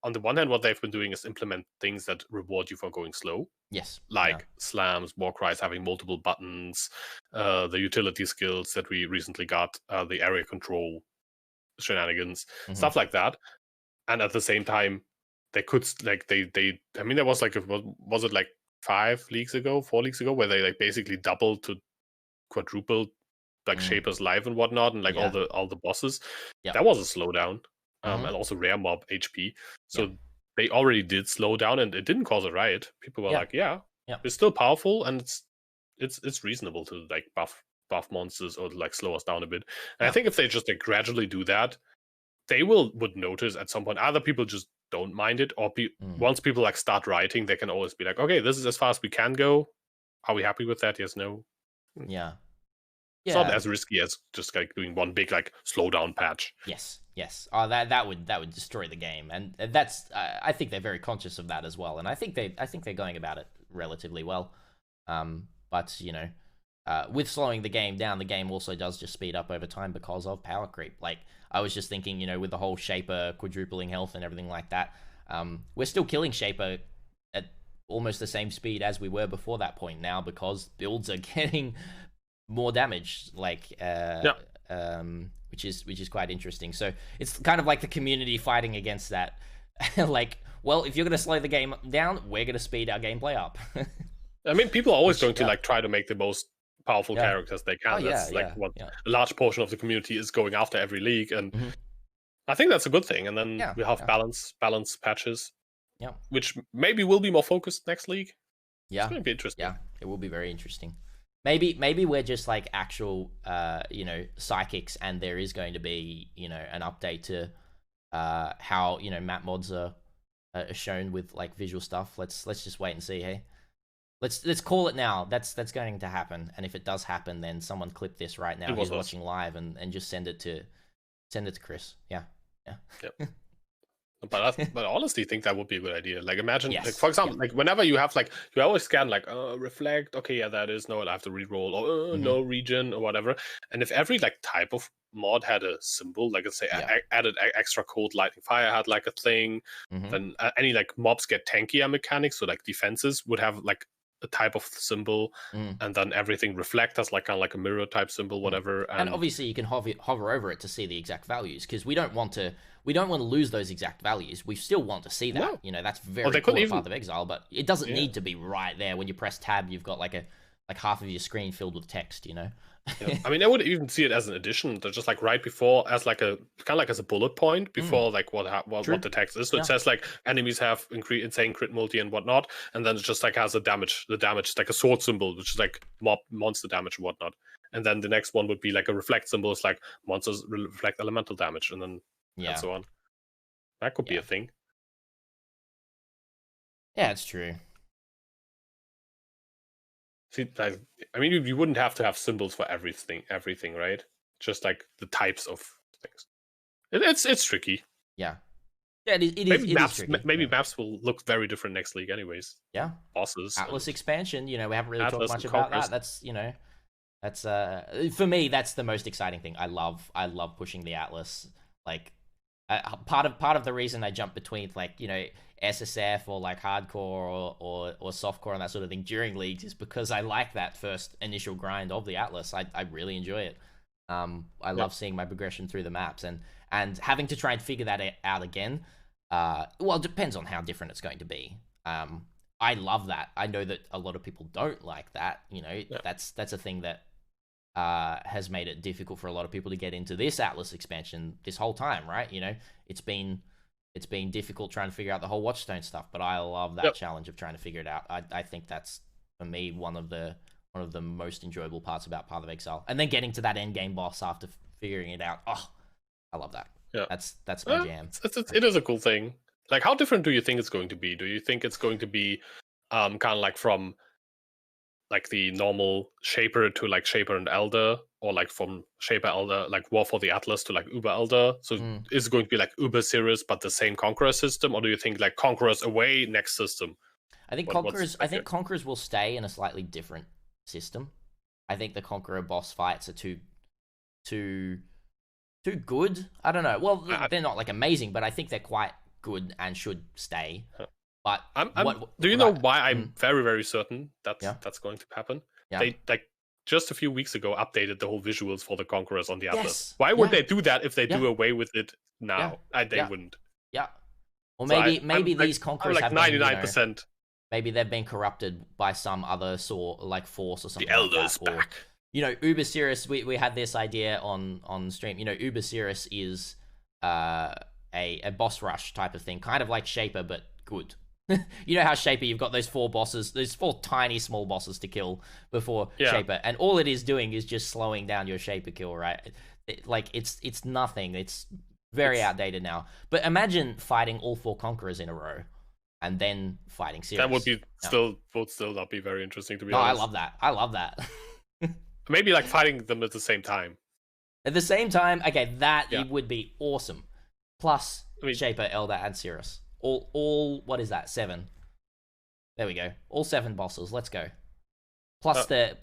on the one hand, what they've been doing is implement things that reward you for going slow. Yes. Like slams, war cries, having multiple buttons, the utility skills that we recently got, the area control shenanigans, stuff like that. And at the same time, they could like I mean, there was like was it like 4 leagues ago, where they like basically doubled to quadrupled like Shaper's life and whatnot, and like all the bosses. That was a slowdown. And also rare mob HP. So they already did slow down, and it didn't cause a riot. People were like, it's still powerful, and it's reasonable to like buff buff monsters or like slow us down a bit. And I think if they just like gradually do that, they would notice at some point. Other people just don't mind it, or once people like start writing, they can always be like, okay, this is as far as we can go. Are we happy with that? Yes, no. Yeah. It's not as risky as just like doing one big like slow down patch. Yes. Oh, that would destroy the game, and that's I think they're very conscious of that as well, and I think they're going about it relatively well. But you know, with slowing the game down, the game also does just speed up over time because of power creep. Like I was just thinking, you know, with the whole Shaper quadrupling health and everything like that, we're still killing Shaper at almost the same speed as we were before that point now because builds are getting more damage, like which is quite interesting. So it's kind of like the community fighting against that. Like, well, if you're going to slow the game down, we're going to speed our gameplay up. I mean, people are always going to like try to make the most powerful characters they can. That's like what a large portion of the community is going after every league, and I think that's a good thing. And then we have balance patches, which maybe will be more focused next league. Yeah, it's going to be interesting. Yeah, it will be very interesting. Maybe we're just like actual, you know, psychics, and there is going to be, you know, an update to how, you know, map mods are shown with like visual stuff. Let's just wait and see. Hey, let's call it now. That's going to happen, and if it does happen, then someone clip this right now who's watching live and just send it to Chris. Yeah. Yep. But I honestly think that would be a good idea. Like imagine, like for example, like whenever you have like you always scan like reflect, okay, yeah, that is no, I have to reroll, or no region or whatever. And if every like type of mod had a symbol, like let's say added extra cold lightning fire had like a thing, then any like mobs get tankier mechanics, so like defenses would have like a type of symbol, and then everything reflect as like kind of like a mirror type symbol, whatever. And obviously you can hover over it to see the exact values, because we don't want to lose those exact values. We still want to see that. No. You know, that's very cool in Path of Exile, but it doesn't need to be right there. When you press tab, you've got like half of your screen filled with text, you know? I mean, I would even see it as an addition. They're just like right before, as like a kind of like as a bullet point before like what the text is. So it says like enemies have insane crit multi and whatnot, and then it just like has the damage like a sword symbol, which is like monster damage and whatnot. And then the next one would be like a reflect symbol. It's like monsters reflect elemental damage, and then and so on. That could be a thing. Yeah, it's true. See, I mean, you wouldn't have to have symbols for everything, right? Just like the types of things. It's tricky. Yeah, it is tricky. Maybe maps will look very different next league, anyways. Yeah, bosses. Atlas expansion. You know, we haven't really talked much about that. That's that's for me, that's the most exciting thing. I love pushing the Atlas. Like part of the reason I jump between like, you know, SSF or like hardcore or softcore and that sort of thing during leagues is because I like that first initial grind of the Atlas. I really enjoy it. I love seeing my progression through the maps, and having to try and figure that out again. Well, it depends on how different it's going to be. I love that. I know that a lot of people don't like that. You know, that's a thing that has made it difficult for a lot of people to get into this Atlas expansion this whole time, right? You know, it's been difficult trying to figure out the whole Watchstone stuff, but I love that challenge of trying to figure it out. I think that's, for me, one of the most enjoyable parts about Path of Exile. And then getting to that end game boss after figuring it out. Oh, I love that. Yeah. That's my jam. It is a cool thing. Like, how different do you think it's going to be? Do you think it's going to be kind of like from like the normal Shaper to like Shaper and Elder, or like from Shaper Elder, like War for the Atlas to like Uber Elder? So is it going to be like Uber series but the same Conqueror system, or do you think like Conquerors away next system? I think Conquerors will stay in a slightly different system. I think the Conqueror boss fights are too good. I don't know. Well, they're not like amazing, but I think they're quite good and should stay. But do you know why I'm very, very certain that's going to happen? Yeah. They like just a few weeks ago updated the whole visuals for the Conquerors on the Atlas. Yes. Why would they do that if they do away with it now? They wouldn't. Yeah. Well, maybe these Conquerors have 99%. Maybe they've been corrupted by some other sort, like force or something. The Elder's like that. back. Or, you know, Uber Cirrus. We had this idea on stream. You know, Uber Cirrus is a boss rush type of thing, kind of like Shaper, but good. You know how Shaper, you've got those 4 bosses, those 4 tiny small bosses to kill before Shaper, and all it is doing is just slowing down your Shaper kill, right? It's nothing. It's very outdated now. But imagine fighting all 4 Conquerors in a row, and then fighting Cirrus. That would be would still not be very interesting, to be honest. I love that. Maybe like fighting them at the same time. At the same time, okay, it would be awesome. Plus Shaper, Elder, and Cirrus. All what is that? 7. There we go. All 7 bosses. Let's go. Plus the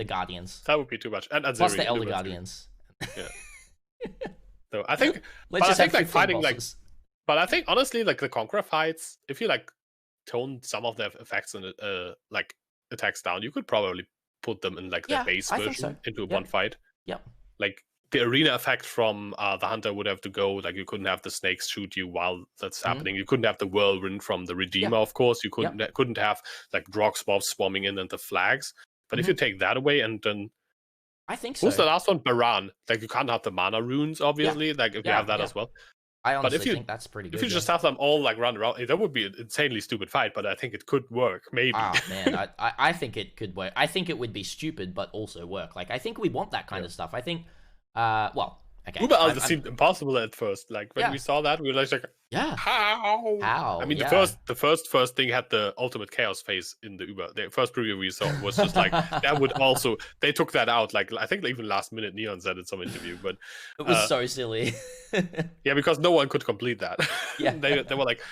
Guardians. That would be too much. And plus the Elder Guardians. Yeah. So I think let's just have like fighting bosses. But I think honestly, like the Conqueror fights, if you like tone some of their effects and like attacks down, you could probably put them in like the base version into one fight. Yep. Like the arena effect from the Hunter would have to go. Like you couldn't have the snakes shoot you while that's happening. You couldn't have the whirlwind from the Redeemer, of course. You couldn't have like Drox mobs swarming in and the flags. But if you take that away and then I think so. Who's the last one? Baran. Like you can't have the mana runes, obviously. Like if you have that as well. I honestly think that's pretty good. If you just have them all like run around, that would be an insanely stupid fight. But I think it could work. Maybe. Oh man, I think it could work. I think it would be stupid, but also work. Like I think we want that kind of stuff. I think. Well. Okay. Uber Alder seemed impossible at first. Like when we saw that, we were like, how? I mean, the first thing had the ultimate chaos phase in the Uber. The first preview we saw was just like that would also. They took that out. Like I think even last minute Neon said in some interview, but it was so silly. Yeah, because no one could complete that. Yeah, they were like,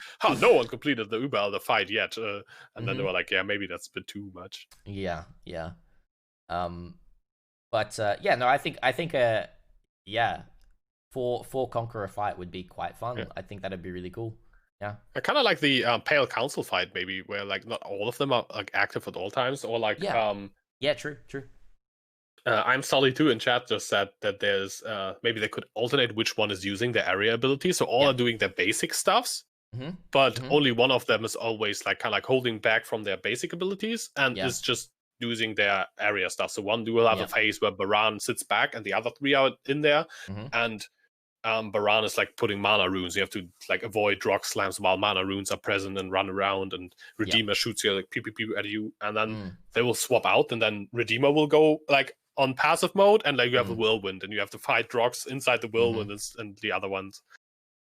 no one completed the Uber Alder fight yet, and then they were like, yeah, maybe that's a bit too much. Yeah. But no, I think for Conqueror fight would be quite fun. I think that'd be really cool. Yeah, I kind of like the Pale Council fight, maybe where like not all of them are like active at all times, or like true. I'm Sully too in chat just said that there's maybe they could alternate which one is using the area ability, so all are doing their basic stuffs, but only one of them is always like kind of like holding back from their basic abilities and is just using their area stuff. So one will have a phase where Baran sits back and the other 3 are in there, and Baran is like putting mana runes. You have to like avoid rock slams while mana runes are present and run around, and Redeemer shoots you like pew pew pew at you, and then they will swap out, and then Redeemer will go like on passive mode, and like you have the whirlwind, and you have to fight Drox inside the whirlwind and the other ones.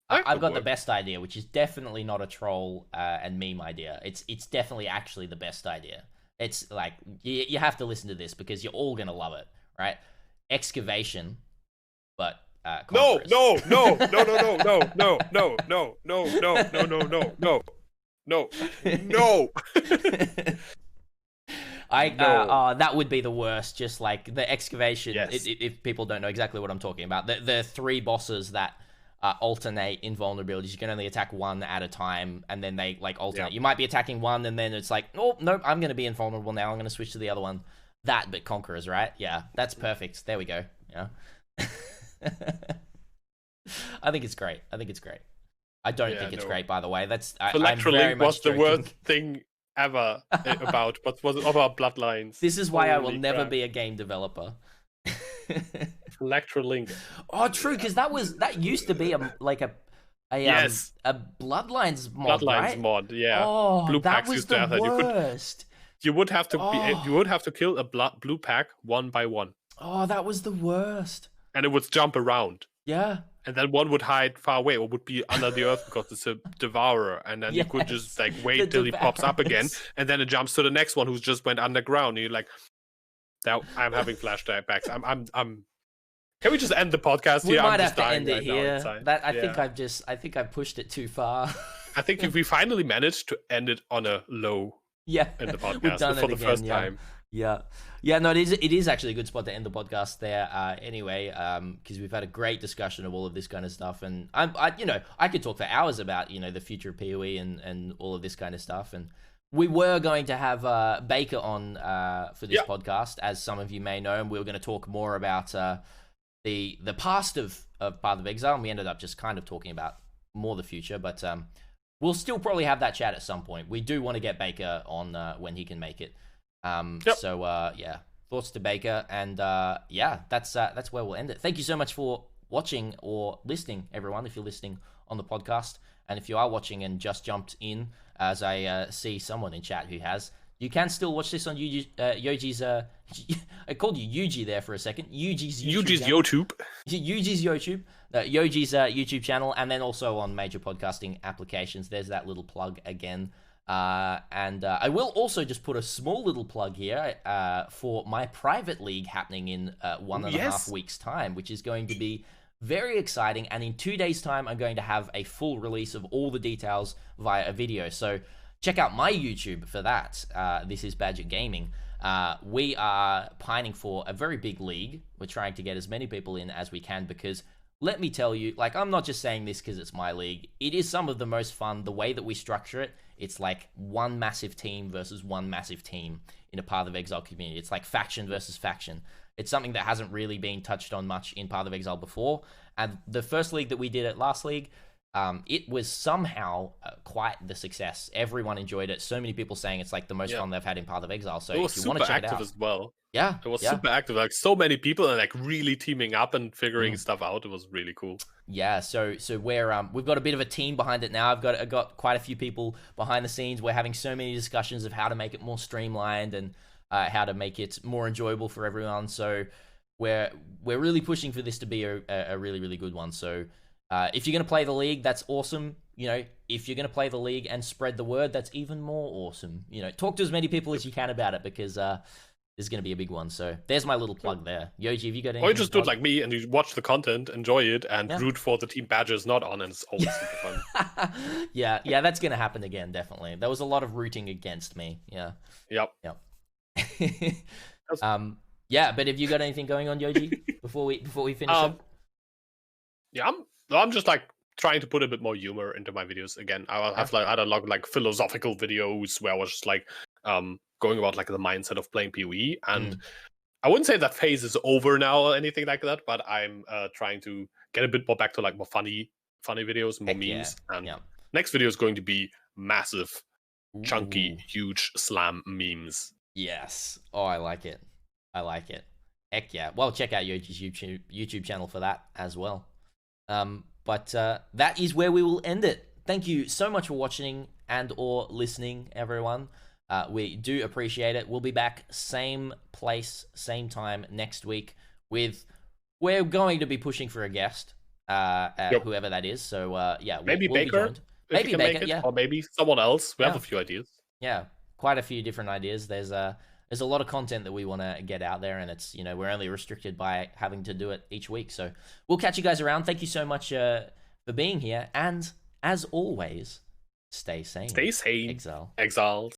I've got the best idea, which is definitely not a troll and meme idea. It's definitely actually the best idea. It's like you have to listen to this because you're all gonna love it, right? Excavation, but no. That would be the worst. Just like the excavation. If people don't know exactly what I'm talking about, the 3 bosses that alternate invulnerabilities. You can only attack one at a time, and then they like alternate. You might be attacking one, and then it's like, oh no, I'm going to be invulnerable now. I'm going to switch to the other one. That, but Conquerors, right? Yeah, that's perfect. There we go. Yeah. I think it's great. I don't think it's great, by the way. That's Electrolink was the worst thing ever about Bloodlines. This is why I will never be a game developer. Electrolink. Oh, true, because that used to be a Bloodlines mod, right? Mod, yeah. Oh, Blue that packs was used to have the that. worst. You would have to kill a blue pack one by one. Oh, that was the worst. And it would jump around. Yeah. And then one would hide far away or would be under the earth because it's a devourer. And then you could just like wait till he pops up again. And then it jumps to the next one who's just went underground. And you're like, now I'm having flashbacks. I'm Can we just end the podcast here? We might have to end it here. I think I've pushed it too far. I think if we finally managed to end it on a low in the podcast for the first time. Yeah, no, it is actually a good spot to end the podcast there. Anyway, because we've had a great discussion of all of this kind of stuff, and I could talk for hours about the future of PoE and all of this kind of stuff. And we were going to have Baker on for this podcast, as some of you may know, and we were going to talk more about the past of Path of Exile, and we ended up just kind of talking about more the future, but we'll still probably have that chat at some point. We do want to get Baker on when he can make it. So thoughts to Baker, and that's where we'll end it. Thank you so much for watching or listening, everyone, if you're listening on the podcast. And if you are watching and just jumped in, as I see someone in chat who has, you can still watch this on Yoji's. I called you Yuji there for a second. Yuji's YouTube. Yuji's YouTube. Yoji's YouTube channel, and then also on major podcasting applications. There's that little plug again. And I will also just put a small little plug here for my private league happening in 1.5 weeks' time, which is going to be very exciting. And in 2 days' time, I'm going to have a full release of all the details via a video. So check out my YouTube for that. This is Badger Gaming. We are pining for a very big league. We're trying to get as many people in as we can because let me tell you, like, I'm not just saying this because it's my league. It is some of the most fun. The way that we structure it, it's like one massive team versus one massive team in a Path of Exile community. It's like faction versus faction. It's something that hasn't really been touched on much in Path of Exile before. And the first league that we did at last league, it was somehow quite the success. Everyone enjoyed it. So many people saying it's like the most fun they've had in Path of Exile. So if you want to check it out, as well. Yeah, it was super active. Like so many people and like really teaming up and figuring stuff out. It was really cool. Yeah, so we've got a bit of a team behind it now. I've got quite a few people behind the scenes. We're having so many discussions of how to make it more streamlined and how to make it more enjoyable for everyone. So we're really pushing for this to be a really, really good one. So if you're going to play the league, that's awesome. You know, if you're going to play the league and spread the word, that's even more awesome. You know, talk to as many people as you can about it because this is going to be a big one. So there's my little plug there. Yoji, have you got anything? Or you just do it like me and you watch the content, enjoy it, and root for the team Badger's not on, and it's always super fun. Yeah, that's going to happen again, definitely. There was a lot of rooting against me. Yeah. Yep. Yeah, but have you got anything going on, Yoji, before we finish up? Yeah, I'm just like trying to put a bit more humor into my videos again. I'll have like I had a lot of like philosophical videos where I was just like going about like the mindset of playing PoE, and I wouldn't say that phase is over now or anything like that, but I'm trying to get a bit more back to like more funny videos, more memes. And next video is going to be massive, chunky, huge slam memes. Yes. Oh, I like it. Heck yeah. Well, check out Yoji's YouTube channel for that as well. But that is where we will end it. Thank you so much for watching and or listening, everyone. We do appreciate it. We'll be back same place, same time next week we're going to be pushing for a guest, whoever that is. So yeah, maybe we'll Baker. Maybe Baker, or maybe someone else. We have a few ideas. Yeah, quite a few different ideas. There's a lot of content that we want to get out there, and it's, you know, we're only restricted by having to do it each week. So we'll catch you guys around. Thank you so much for being here, and as always, stay sane. Stay sane. Exile. Exiled.